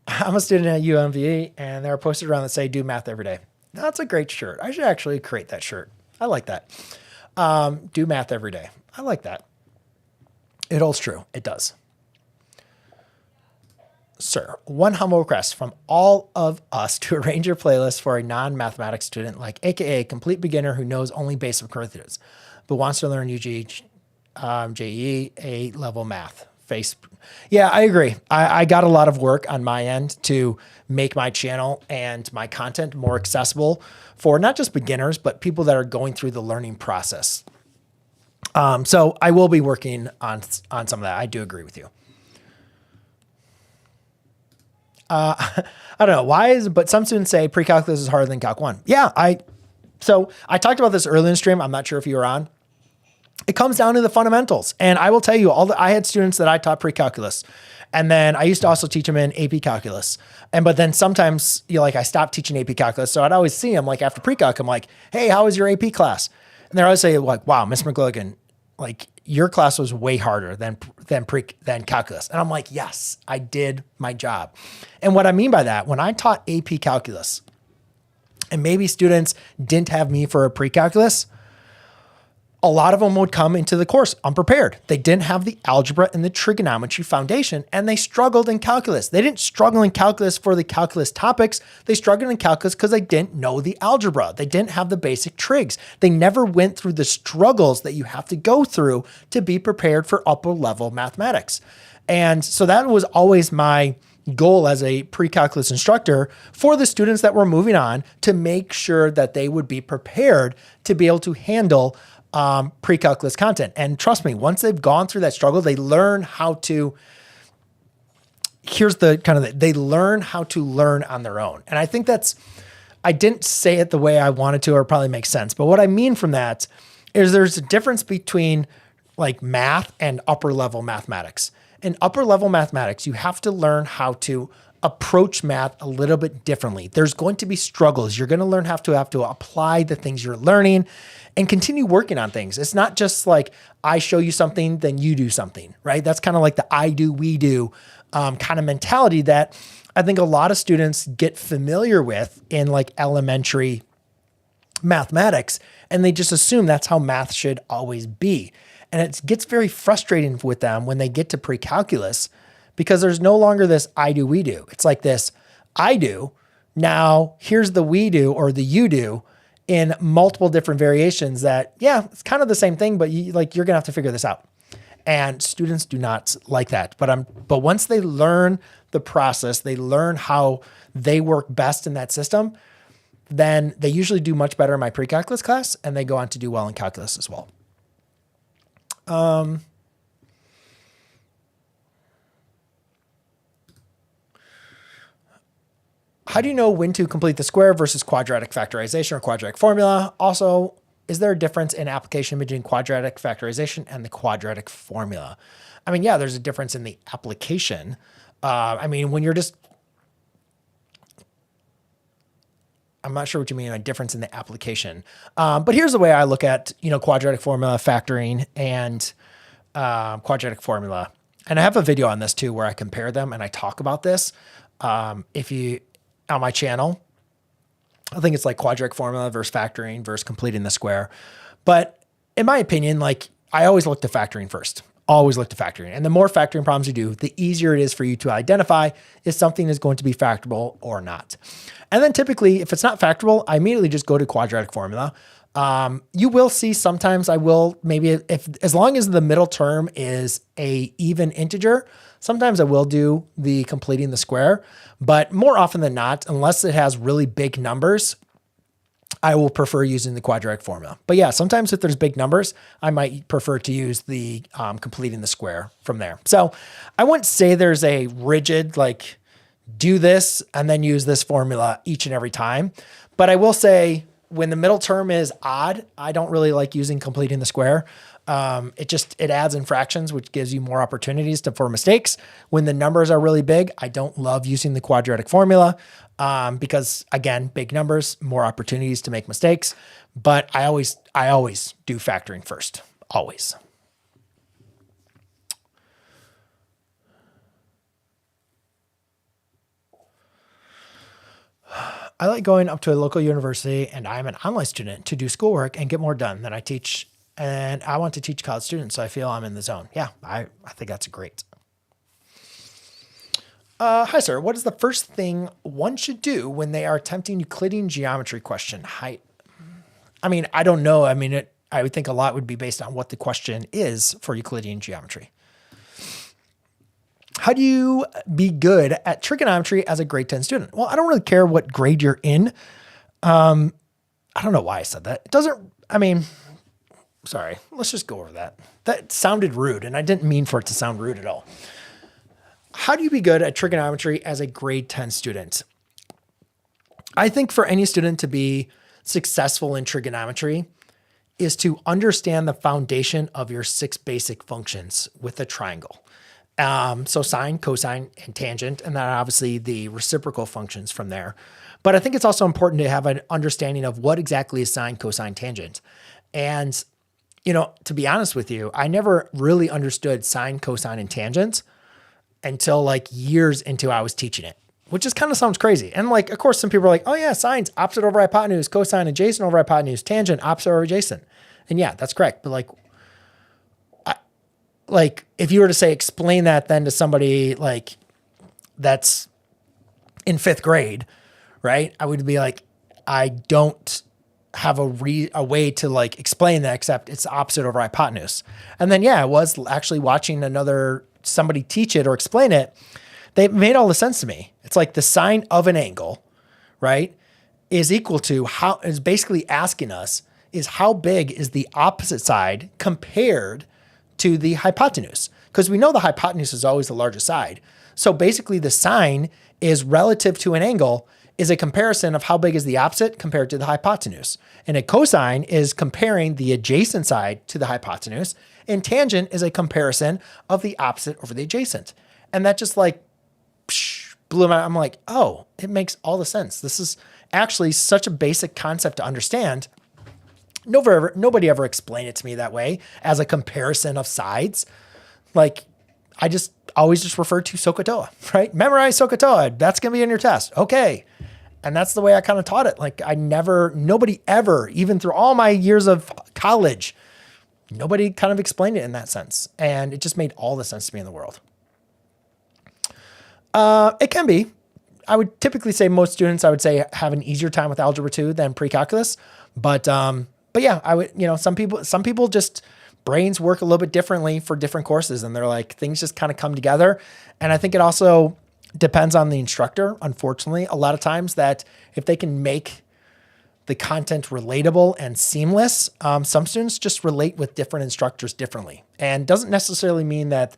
I'm a student at UMVE, and there are posters around that say, do math every day. That's a great shirt. I should actually create that shirt. I like that. Do math every day. I like that. It holds true. It does. Sir, one humble request from all of us to arrange your playlist for a non-mathematics student, like AKA complete beginner who knows only basic arithmetic, but wants to learn UG, JEE, A-level math. Yeah, I agree. I got a lot of work on my end to make my channel and my content more accessible for not just beginners, but people that are going through the learning process. So I will be working on some of that. I do agree with you. I don't know why but some students say pre-calculus is harder than Calc 1. Yeah, so I talked about this earlier in the stream. I'm not sure if you were on. It comes down to the fundamentals. And I will tell you, I had students that I taught pre-calculus. And then I used to also teach them in AP calculus. But then sometimes, I stopped teaching AP calculus. So I'd always see them like after pre-calc, I'm like, hey, how was your AP class? And they're always say like, wow, Miss McLogan, like your class was way harder than calculus. And I'm like, yes, I did my job. And what I mean by that, when I taught AP calculus and maybe students didn't have me for a pre-calculus, a lot of them would come into the course unprepared. They didn't have the algebra and the trigonometry foundation, and they struggled in calculus. They didn't struggle in calculus for the calculus topics. They struggled in calculus because they didn't know the algebra. They didn't have the basic trigs. They never went through the struggles that you have to go through to be prepared for upper level mathematics. And so that was always my goal as a pre-calculus instructor for the students that were moving on, to make sure that they would be prepared to be able to handle pre-calculus content. And trust me, once they've gone through that struggle, they learn how to, they learn how to learn on their own. And I think I didn't say it the way I wanted to, or probably makes sense. But what I mean from that is there's a difference between like math and upper level mathematics. In upper level mathematics, you have to learn how to approach math a little bit differently. There's going to be struggles. You're going to learn how to apply the things you're learning and continue working on things. It's not just like I show you something, then you do something, right? That's kind of like the I do, we do kind of mentality that I think a lot of students get familiar with in like elementary mathematics, and they just assume that's how math should always be. And it gets very frustrating with them when they get to pre-calculus, because there's no longer this I do, we do. It's like this I do. Now here's the we do or the you do in multiple different variations that, yeah, it's kind of the same thing, but you're going to have to figure this out. And students do not like that. But once they learn the process, they learn how they work best in that system, then they usually do much better in my pre-calculus class, and they go on to do well in calculus as well. How do you know when to complete the square versus quadratic factorization or quadratic formula? Also, is there a difference in application between quadratic factorization and the quadratic formula? I mean, yeah, there's a difference in the application. When you're just, I'm not sure what you mean by difference in the application. But here's the way I look at, quadratic formula factoring and quadratic formula. And I have a video on this too, where I compare them and I talk about this. On my channel, I think it's like quadratic formula versus factoring versus completing the square. But in my opinion, I always look to factoring first. Always look to factoring. And the more factoring problems you do, the easier it is for you to identify if something is going to be factorable or not. And then typically, if it's not factorable, I immediately just go to quadratic formula. You will see sometimes I will as long as the middle term is a even integer, sometimes I will do the completing the square, but more often than not, unless it has really big numbers, I will prefer using the quadratic formula. But yeah, sometimes if there's big numbers, I might prefer to use the completing the square from there. So I wouldn't say there's a rigid, do this and then use this formula each and every time. But I will say when the middle term is odd, I don't really like using completing the square. It adds in fractions, which gives you more opportunities for mistakes. When the numbers are really big, I don't love using the quadratic formula because again, big numbers, more opportunities to make mistakes. But I always do factoring first, always. I like going up to a local university and I'm an online student to do schoolwork and get more done than I teach. And I want to teach college students, so I feel I'm in the zone. Yeah, I think that's great. Hi, sir. What is the first thing one should do when they are attempting Euclidean geometry question? I mean, I don't know. I mean, I would think a lot would be based on what the question is for Euclidean geometry. How do you be good at trigonometry as a grade 10 student? Well, I don't really care what grade you're in. I don't know why I said that. It doesn't, I mean, sorry, let's just go over that. That sounded rude, and I didn't mean for it to sound rude at all. How do you be good at trigonometry as a grade 10 student? I think for any student to be successful in trigonometry is to understand the foundation of your 6 basic functions with a triangle. So sine, cosine, and tangent, and then obviously the reciprocal functions from there. But I think it's also important to have an understanding of what exactly is sine, cosine, tangent. And, you know, to be honest with you, I never really understood sine, cosine, and tangent until like years into I was teaching it, which just kind of sounds crazy. And like, of course, some people are like, oh yeah, sine's opposite over hypotenuse, cosine adjacent over hypotenuse, tangent opposite over adjacent. And yeah, that's correct. But like if you were to say, explain that then to somebody like that's in 5th grade, right? I would be like, I don't have a way to like explain that except it's opposite over hypotenuse. And then, yeah, I was actually watching somebody teach it or explain it. They made all the sense to me. It's like the sine of an angle, right, is equal to is basically asking us is how big is the opposite side compared to the hypotenuse, because we know the hypotenuse is always the largest side. So basically the sine is relative to an angle is a comparison of how big is the opposite compared to the hypotenuse. And a cosine is comparing the adjacent side to the hypotenuse, and tangent is a comparison of the opposite over the adjacent. And that just like blew my, I'm like, oh, it makes all the sense. This is actually such a basic concept to understand. Nobody ever explained it to me that way as a comparison of sides. Like I just always just referred to SOHCAHTOA, right? Memorize SOHCAHTOA. That's going to be in your test. Okay. And that's the way I kind of taught it. Like nobody ever, even through all my years of college, nobody kind of explained it in that sense. And it just made all the sense to me in the world. It can be. I would typically say most students, I would say, have an easier time with Algebra 2 than pre-calculus. But yeah, I would, some people just brains work a little bit differently for different courses, and they're like, things just kind of come together. And I think it also depends on the instructor. Unfortunately, a lot of times that if they can make the content relatable and seamless, some students just relate with different instructors differently, and doesn't necessarily mean that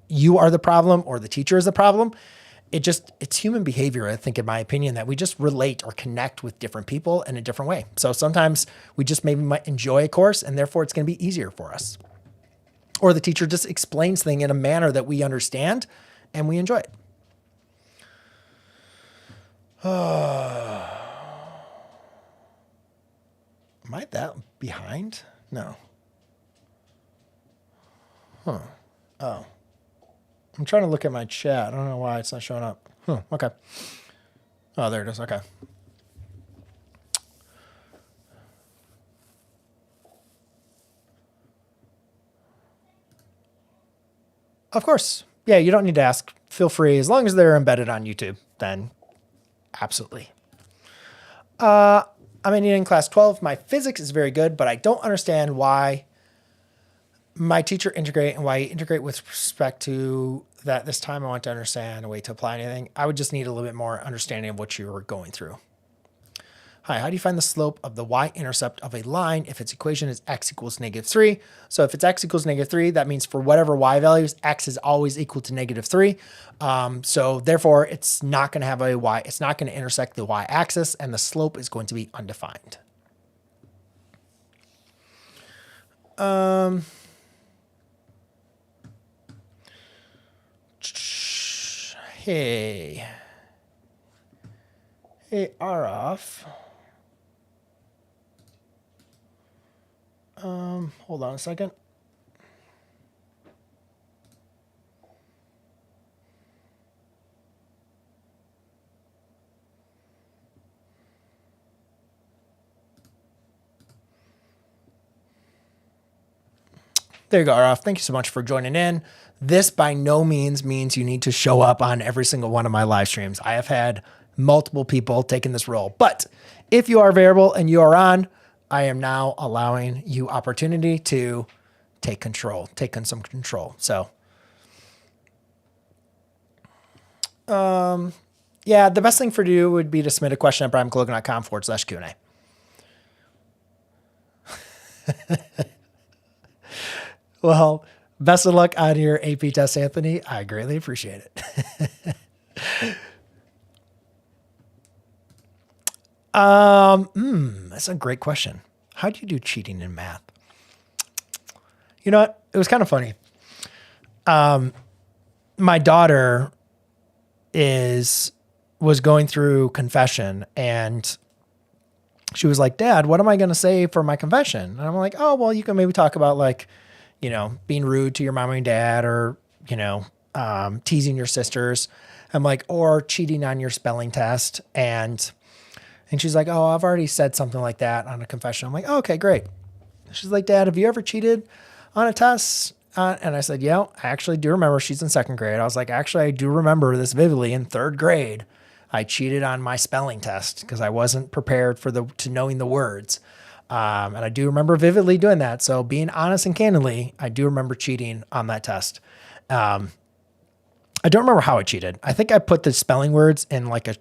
you are the problem or the teacher is the problem. It's human behavior, I think, in my opinion, that we just relate or connect with different people in a different way. So sometimes we just maybe might enjoy a course, and therefore it's going to be easier for us. Or the teacher just explains things in a manner that we understand and we enjoy it. Am I that behind? No. Huh. Oh. I'm trying to look at my chat. I don't know why it's not showing up. Okay. Oh, there it is. Okay. Of course. Yeah, you don't need to ask. Feel free. As long as they're embedded on YouTube, then absolutely. I'm in class 12. My physics is very good, but I don't understand why my teacher integrate and why you integrate with respect to that. This time I want to understand a way to apply anything. I would just need a little bit more understanding of what you were going through. Hi, how do you find the slope of the y-intercept of a line if its equation is x equals -3? So if it's x equals -3, that means for whatever y values, x is always equal to -3. So therefore, it's not going to have a y. It's not going to intersect the y-axis, and the slope is going to be undefined. Hey, Araf. Hold on a second. There you go, Araf. Thank you so much for joining in. This by no means means you need to show up on every single one of my live streams. I have had multiple people taking this role, but if you are variable and you are on, I am now allowing you opportunity to take some control. So, yeah, the best thing for you would be to submit a question at brianmclogan.com/Q&A. Well, best of luck on your AP test, Anthony. I greatly appreciate it. That's a great question. How do you do cheating in math? You know what? It was kind of funny. My daughter was going through confession, and she was like, Dad, what am I going to say for my confession? And I'm like, oh, well, you can maybe talk about like, being rude to your mom and dad, or, teasing your sisters. I'm like, or cheating on your spelling test. And she's like, oh, I've already said something like that on a confession. I'm like, oh, okay, great. She's like, Dad, have you ever cheated on a test? And I said, yeah, I actually do remember. She's in second grade. I was like, actually, I do remember this vividly. In third grade, I cheated on my spelling test because I wasn't prepared to knowing the words. And I do remember vividly doing that. So being honest and candidly, I do remember cheating on that test. I don't remember how I cheated. I think I put the spelling words in like a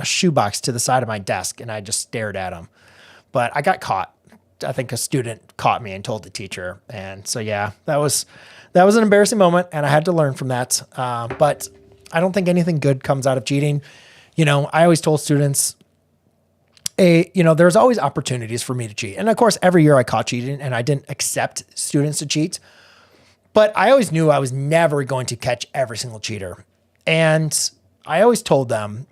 shoebox to the side of my desk, and I just stared at them. But I got caught. I think a student caught me and told the teacher. And so, yeah, that was an embarrassing moment, and I had to learn from that. But I don't think anything good comes out of cheating. I always told students, there's always opportunities for me to cheat. And of course, every year I caught cheating, and I didn't accept students to cheat. But I always knew I was never going to catch every single cheater. And I always told them,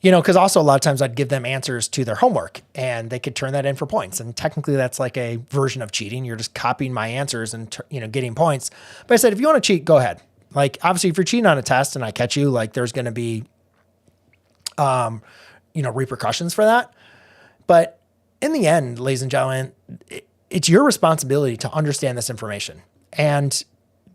because also a lot of times I'd give them answers to their homework, and they could turn that in for points. And technically that's like a version of cheating. You're just copying my answers and, getting points. But I said, if you want to cheat, go ahead. Like, obviously if you're cheating on a test and I catch you, like there's going to be, repercussions for that. But in the end, ladies and gentlemen, it's your responsibility to understand this information, and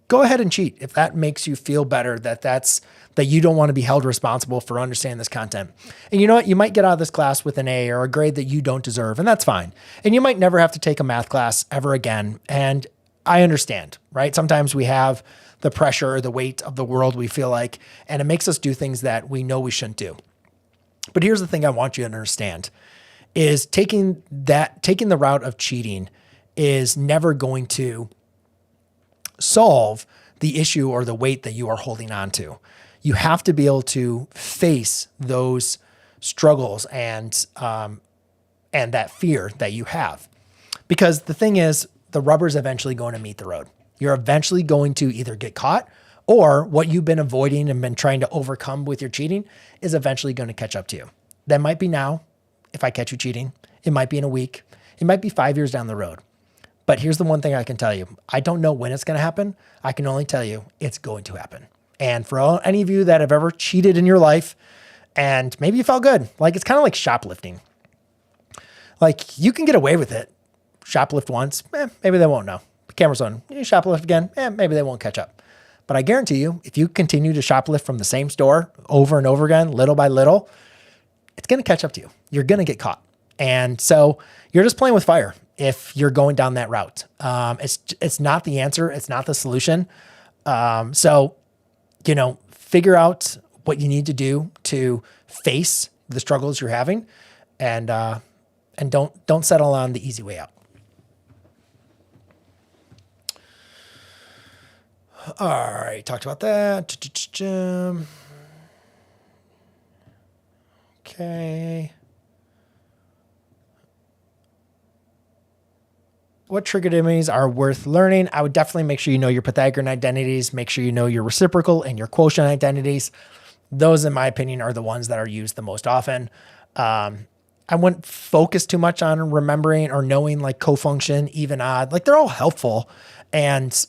go ahead and cheat if that makes you feel better, that you don't want to be held responsible for understanding this content. And you know what? You might get out of this class with an A or a grade that you don't deserve, and that's fine. And you might never have to take a math class ever again. And I understand, right? Sometimes we have the pressure or the weight of the world, we feel like, and it makes us do things that we know we shouldn't do. But here's the thing I want you to understand is taking the route of cheating is never going to solve the issue or the weight that you are holding on to. You have to be able to face those struggles and that fear that you have. Because the thing is, the rubber's eventually going to meet the road. You're eventually going to either get caught, or what you've been avoiding and been trying to overcome with your cheating is eventually going to catch up to you. That might be now, if I catch you cheating. It might be in a week. It might be 5 years down the road. But here's the one thing I can tell you. I don't know when it's going to happen. I can only tell you it's going to happen. And for any of you that have ever cheated in your life, and maybe you felt good, like it's kind of like shoplifting. Like you can get away with it. Shoplift once, maybe they won't know. The camera's on. You shoplift again, maybe they won't catch up. But I guarantee you, if you continue to shoplift from the same store over and over again, little by little, it's going to catch up to you. You're going to get caught. And so you're just playing with fire if you're going down that route. It's not the answer. It's not the solution. So, figure out what you need to do to face the struggles you're having, and don't settle on the easy way out. All right, talked about that. Okay. What trigonometries are worth learning? I would definitely make sure you know your Pythagorean identities. Make sure you know your reciprocal and your quotient identities. Those, in my opinion, are the ones that are used the most often. I wouldn't focus too much on remembering or knowing like cofunction, even, odd. Like they're all helpful, and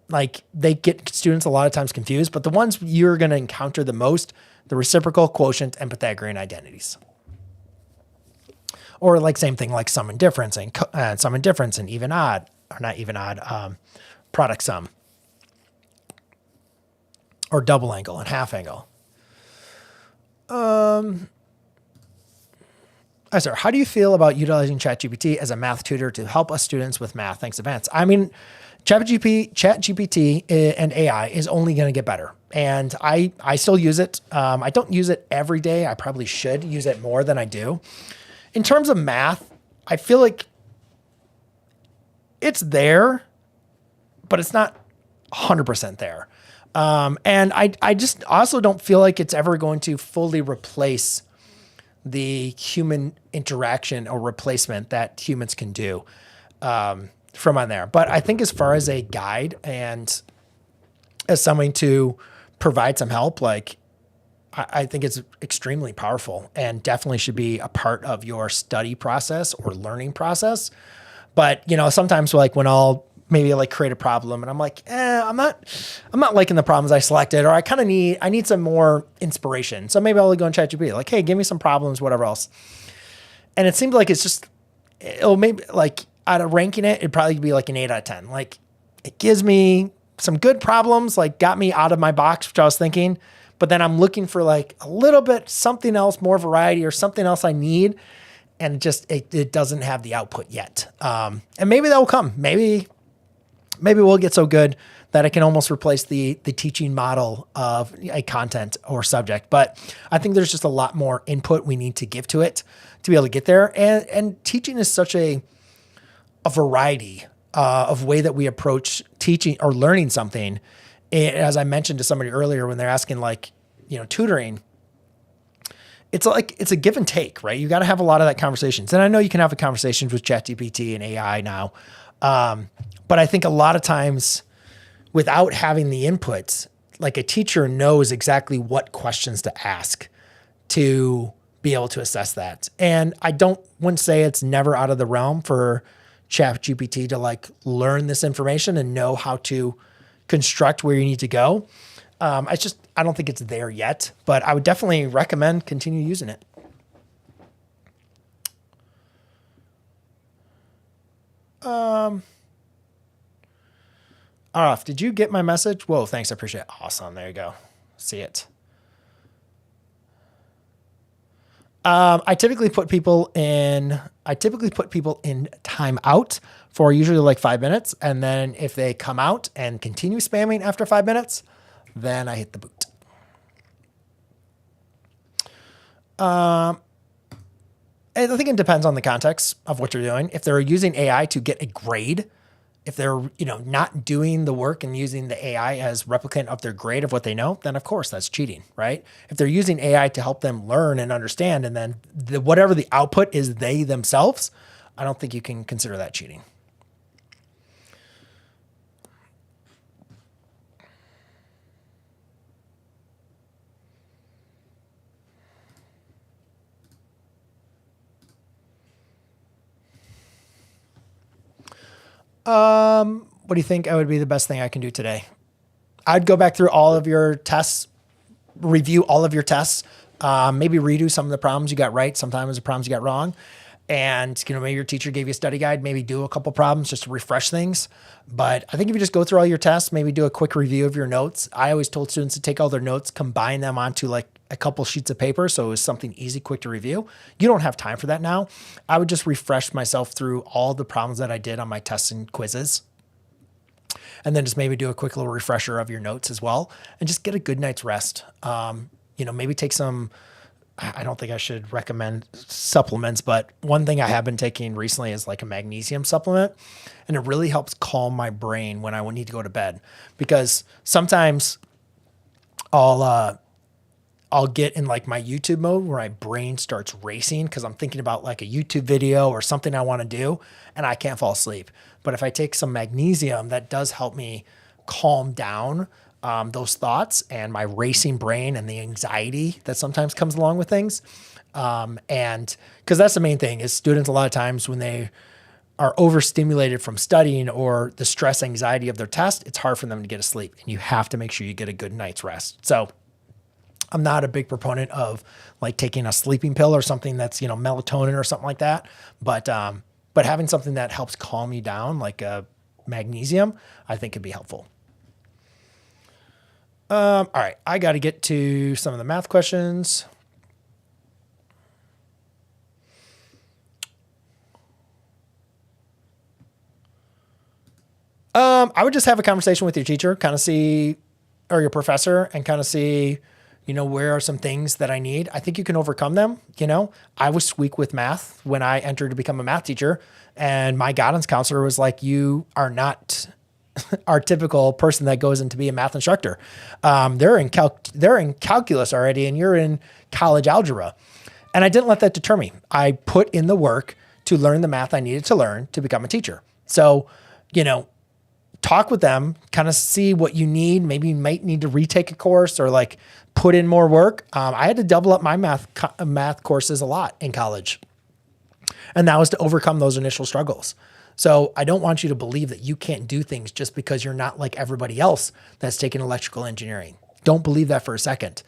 like they get students a lot of times confused, but the ones you're going to encounter the most, the reciprocal, quotient, and Pythagorean identities. Or like same thing like sum and difference and even odd. or not even odd, product sum, or double angle and half angle. Sir, how do you feel about utilizing ChatGPT as a math tutor to help us students with math? Thanks, advance. I mean, ChatGPT and AI is only going to get better. And I still use it. I don't use it every day. I probably should use it more than I do. In terms of math, I feel like it's there, but it's not 100% there. And I just also don't feel like it's ever going to fully replace the human interaction or replacement that humans can do from on there. But I think as far as a guide and as someone to provide some help, like I think it's extremely powerful and definitely should be a part of your study process or learning process. But, sometimes like when I'll maybe like create a problem and I'm like, I'm not liking the problems I selected, or I need some more inspiration. So maybe I'll go and ChatGPT, like, hey, give me some problems, whatever else. And it seems like it'll maybe like out of ranking it, it'd probably be like an 8 out of 10. Like it gives me some good problems, like got me out of my box, which I was thinking, but then I'm looking for like a little bit, something else, more variety or something else I need. And it doesn't have the output yet. And maybe that will come. Maybe we'll get so good that it can almost replace the teaching model of a content or subject. But I think there's just a lot more input we need to give to it to be able to get there. And teaching is such a variety of way that we approach teaching or learning something. As I mentioned to somebody earlier, when they're asking like, tutoring, it's a give and take, right? You got to have a lot of that conversations. And I know you can have the conversations with ChatGPT and AI now. But I think a lot of times without having the inputs, like a teacher knows exactly what questions to ask to be able to assess that. And I wouldn't say it's never out of the realm for ChatGPT to like learn this information and know how to construct where you need to go. I don't think it's there yet, but I would definitely recommend continue using it. Araf, did you get my message? Whoa, thanks. I appreciate it. Awesome. There you go. See it. I typically put people in timeout for usually like 5 minutes. And then if they come out and continue spamming after 5 minutes, then I hit the boot. I think it depends on the context of what you're doing. If they're using AI to get a grade, if they're, not doing the work and using the AI as replicant of their grade of what they know, then of course that's cheating, right? If they're using AI to help them learn and understand, and then whatever the output is they themselves, I don't think you can consider that cheating. What do you think would be the best thing I can do today? I'd go back through all of your tests, review all of your tests, maybe redo some of the problems you got right. Sometimes the problems you got wrong. And, maybe your teacher gave you a study guide, maybe do a couple problems just to refresh things. But I think if you just go through all your tests, maybe do a quick review of your notes. I always told students to take all their notes, combine them onto like a couple sheets of paper. So it was something easy, quick to review. You don't have time for that now. I would just refresh myself through all the problems that I did on my tests and quizzes. And then just maybe do a quick little refresher of your notes as well. And just get a good night's rest. Maybe take some, I don't think I should recommend supplements, but one thing I have been taking recently is like a magnesium supplement. And it really helps calm my brain when I need to go to bed, because sometimes I'll get in like my YouTube mode where my brain starts racing because I'm thinking about like a YouTube video or something I want to do and I can't fall asleep. But if I take some magnesium, that does help me calm down those thoughts and my racing brain and the anxiety that sometimes comes along with things. And because that's the main thing is students a lot of times when they are overstimulated from studying or the stress anxiety of their test, it's hard for them to get asleep, and you have to make sure you get a good night's rest. So I'm not a big proponent of like taking a sleeping pill or something that's, melatonin or something like that. But having something that helps calm you down, like a magnesium, I think could be helpful. All right, I got to get to some of the math questions. I would just have a conversation with your teacher, kind of see, or your professor, and kind of see, where are some things that I need? I think you can overcome them. I was weak with math when I entered to become a math teacher, and my guidance counselor was like, you are not our typical person that goes in to be a math instructor. They're in calculus already, and you're in college algebra. And I didn't let that deter me. I put in the work to learn the math I needed to learn to become a teacher. So, talk with them, kind of see what you need. Maybe you might need to retake a course or like put in more work. I had to double up my math courses a lot in college. And that was to overcome those initial struggles. So I don't want you to believe that you can't do things just because you're not like everybody else that's taking electrical engineering. Don't believe that for a second.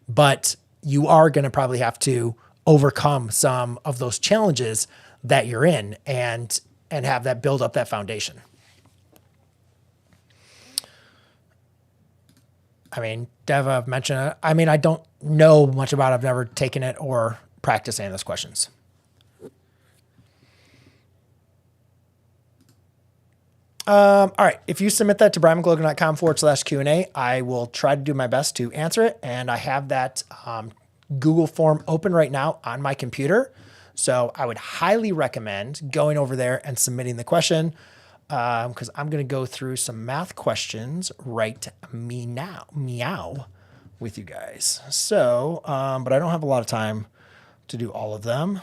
But you are going to probably have to overcome some of those challenges that you're in and have that build up that foundation. I mean, Dev, I've mentioned it. I mean, I don't know much about it. I've never taken it or practiced any of those questions. All right. If you submit that to brianmclogan.com/Q&A, I will try to do my best to answer it. And I have that Google form open right now on my computer. So I would highly recommend going over there and submitting the question because I'm going to go through some math questions right meow with you guys. So, but I don't have a lot of time to do all of them.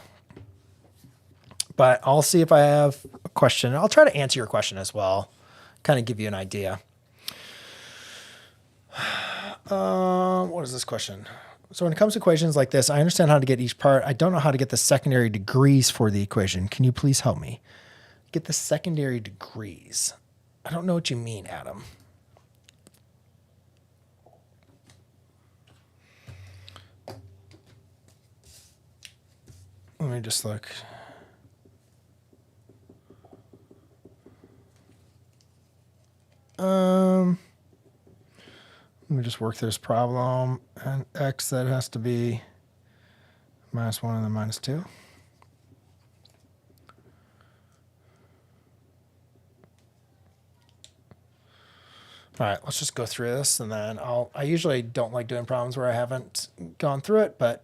But I'll see if I have a question. I'll try to answer your question as well, kind of give you an idea. What is this question? So when it comes to equations like this, I understand how to get each part. I don't know how to get the secondary degrees for the equation. Can you please help me? Get the secondary degrees. I don't know what you mean, Adam. Let me just look. Let me just work through this problem. And x, that has to be -1 and then -2. All right, let's just go through this and then I usually don't like doing problems where I haven't gone through it, but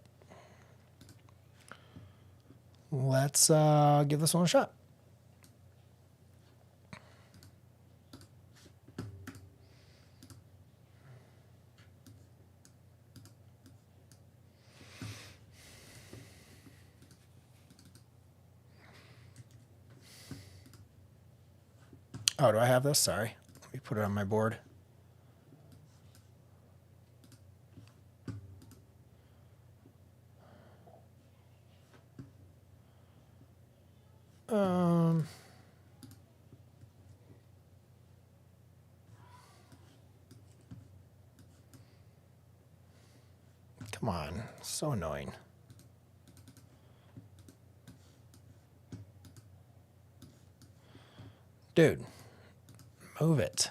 let's give this one a shot. Oh, do I have this? Sorry. Let me put it on my board. Come on. So annoying. Dude. Move it.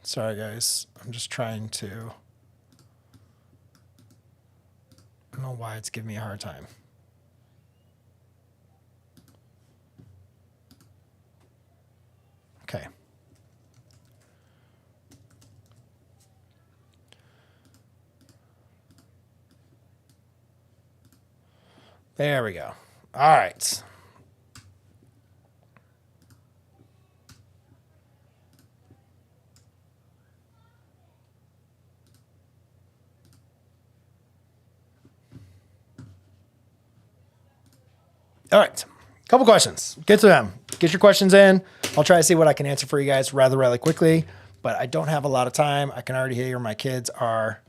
Sorry, guys. I'm just trying to... I don't know why it's giving me a hard time. Okay. There we go. All right. All right. Couple questions. Get to them. Get your questions in. I'll try to see what I can answer for you guys rather quickly, but I don't have a lot of time. I can already hear my kids are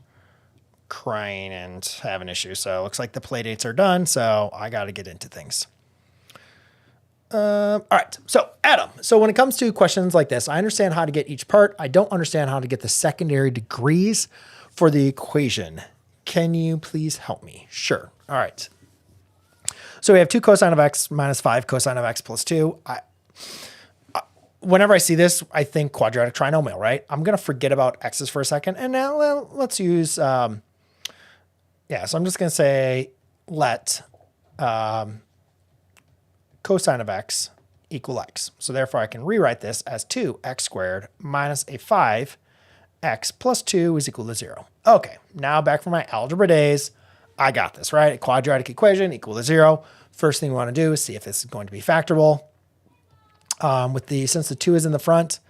crying and having issues. So it looks like the play dates are done. So I got to get into things. All right, so Adam, so when it comes to questions like this, I understand how to get each part. I don't understand how to get the secondary degrees for the equation. Can you please help me? Sure. All right. So we have 2 cosine of x minus 5 cosine of x plus 2. Whenever I see this, I think quadratic trinomial, right? I'm going to forget about x's for a second. And now let's use, so I'm just going to say let cosine of x equal x. So therefore I can rewrite this as 2x squared minus a 5x plus 2 is equal to 0. Okay, now back from my algebra days, I got this, right? A quadratic equation equal to 0. First thing we want to do is see if this is going to be factorable. Since the 2 is in the front,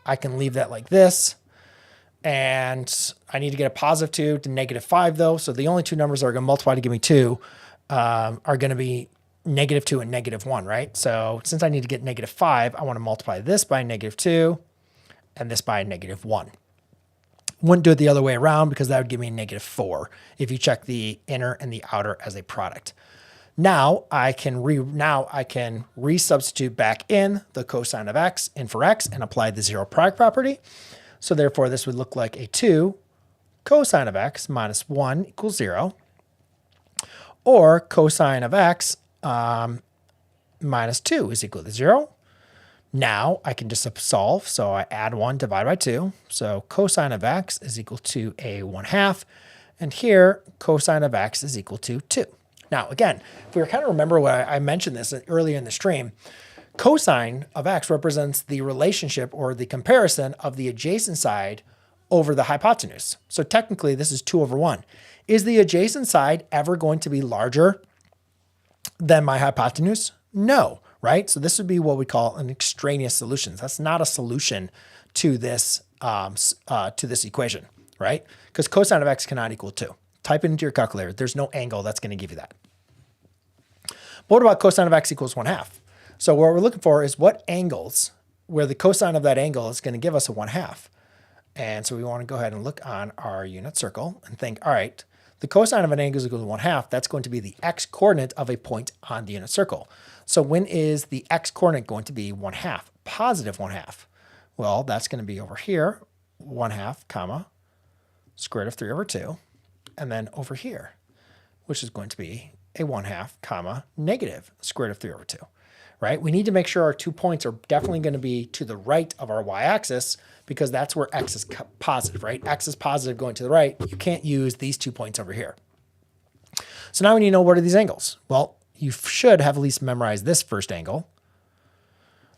I can leave that like this. And I need to get a positive 2 to negative 5 though. So the only two numbers that are going to multiply to give me 2 are going to be negative 2 and negative 1, right? So since I need to get negative 5, I want to multiply this by negative 2 and this by negative 1. Wouldn't do it the other way around because that would give me negative 4 if you check the inner and the outer as a product. Now I can resubstitute back in the cosine of x in for x and apply the 0 product property. So therefore this would look like a 2 cosine of x minus 1 equals 0, or cosine of x minus 2 is equal to 0. Now I can just solve. So I add 1, divide by 2. So cosine of x is equal to a 1/2. And here cosine of x is equal to 2. Now, again, if we kind of remember what I mentioned this earlier in the stream, cosine of x represents the relationship or the comparison of the adjacent side over the hypotenuse. So technically this is 2 over 1. Is the adjacent side ever going to be larger than my hypotenuse? No, right? So this would be what we call an extraneous solution. That's not a solution to this equation, right? Because cosine of x cannot equal 2. Type it into your calculator. There's no angle that's going to give you that. But what about cosine of x equals 1/2? So what we're looking for is what angles where the cosine of that angle is going to give us a 1/2. And so we want to go ahead and look on our unit circle and think, all right, the cosine of an angle is equal to 1/2. That's going to be the x coordinate of a point on the unit circle. So when is the x coordinate going to be 1/2? Positive 1/2. Well, that's going to be over here, 1/2, comma, square root of 3 over 2. And then over here, which is going to be a 1/2, comma, negative square root of 3 over 2, right? We need to make sure our 2 points are definitely going to be to the right of our y-axis because that's where x is positive, right? X is positive going to the right. You can't use these 2 points over here. So now we need to know what are these angles. Well, you should have at least memorized this first angle.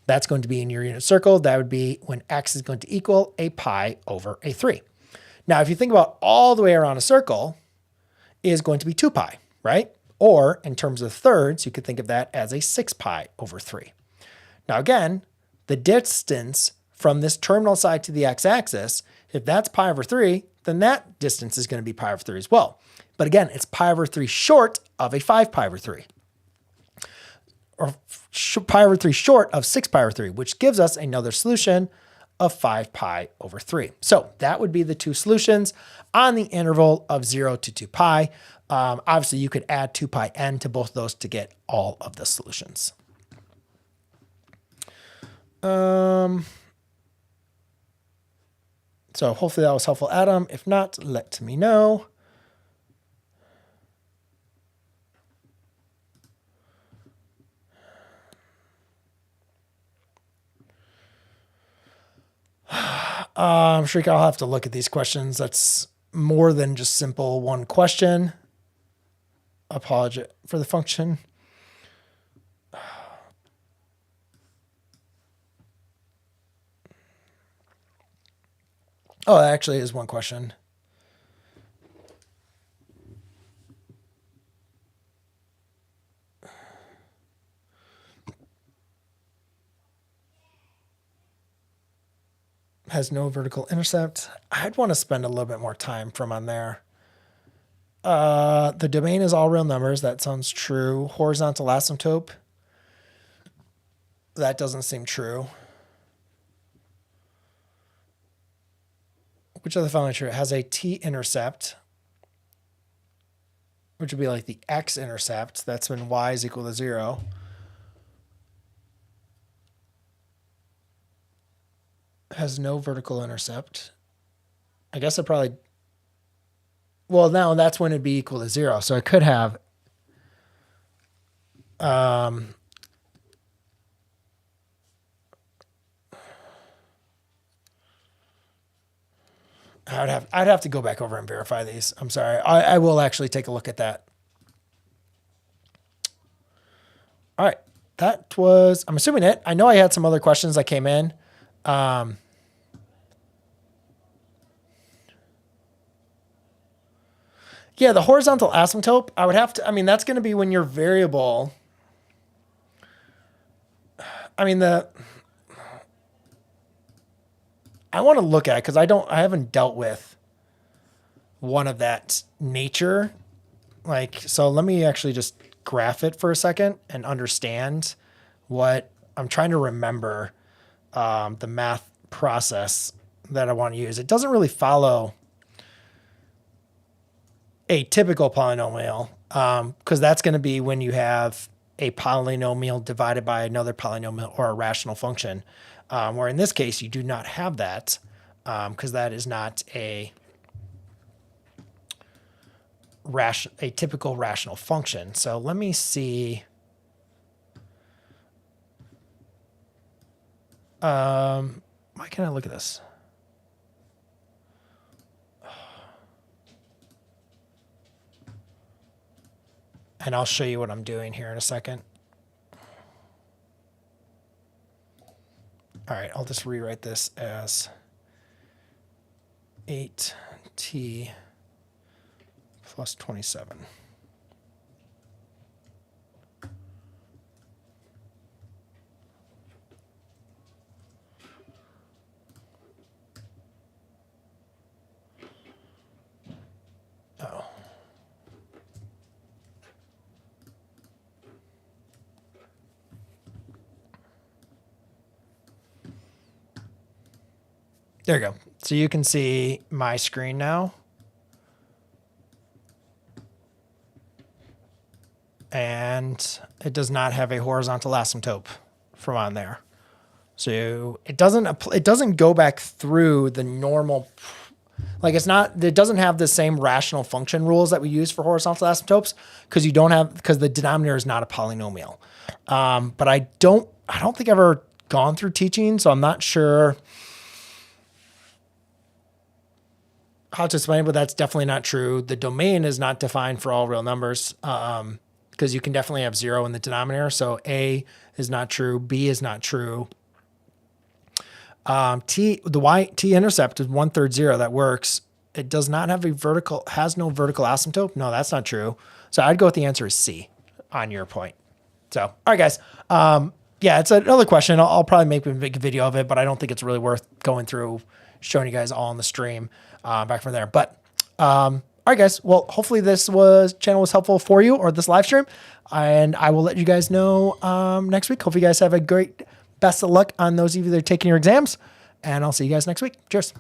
That's going to be in your unit circle. That would be when x is going to equal a pi over a 3. Now, if you think about all the way around a circle is going to be 2 pi, right? Or in terms of thirds, you could think of that as a 6 pi over 3. Now, again, the distance from this terminal side to the x-axis, if that's pi over 3, then that distance is going to be pi over 3 as well. But again, it's pi over 3 short of a 5 pi over 3. Or pi over 3 short of 6 pi over 3, which gives us another solution of 5 pi over 3. So that would be the two solutions on the interval of 0 to 2 pi. Obviously, you could add 2 pi n to both of those to get all of the solutions. So hopefully that was helpful, Adam. If not, let me know. I'm sure I'll have to look at these questions. That's more than just simple one question. Apologize for the function. Oh, that actually is one question. Has no vertical intercept. I'd want to spend a little bit more time from on there. The domain is all real numbers. That sounds true. Horizontal asymptote. That doesn't seem true. Which of the following true? It has a t-intercept, which would be like the x-intercept. That's when y is equal to 0. has no vertical intercept. I guess it probably, well, now that's when it'd be equal to 0. So it could have, I'd have to go back over and verify these. I'm sorry. I will actually take a look at that. All right. That was, I'm assuming it. I know I had some other questions that came in. Yeah, the horizontal asymptote, I would have to, I mean, that's going to be when your variable, I mean, I want to look at it because I haven't dealt with one of that nature. Like, so let me actually just graph it for a second and understand what I'm trying to remember, the math process that I want to use. It doesn't really follow a typical polynomial, because that's going to be when you have a polynomial divided by another polynomial or a rational function. Where in this case, you do not have that, because that is not a typical rational function. So let me see. Why can't I look at this? And I'll show you what I'm doing here in a second. All right, I'll just rewrite this as 8t plus 27. Oh. There you go. So you can see my screen now. And it does not have a horizontal asymptote from on there. So it doesn't go back through the normal, like it doesn't have the same rational function rules that we use for horizontal asymptotes because the denominator is not a polynomial. But I don't think I've ever gone through teaching, so I'm not sure how to explain it, but that's definitely not true. The domain is not defined for all real numbers, because you can definitely have 0 in the denominator. So A is not true. B is not true. T-intercept is 1/3 0. That works. It does not have has no vertical asymptote. No, that's not true. So I'd go with the answer is C on your point. So, all right, guys. Yeah, it's another question. I'll probably make a big video of it, but I don't think it's really worth going through, showing you guys all on the stream back from there. But all right, guys. Well, hopefully this channel was helpful for you, or this live stream, and I will let you guys know next week. Hope you guys have a great best of luck on those of you that are taking your exams, and I'll see you guys next week. Cheers.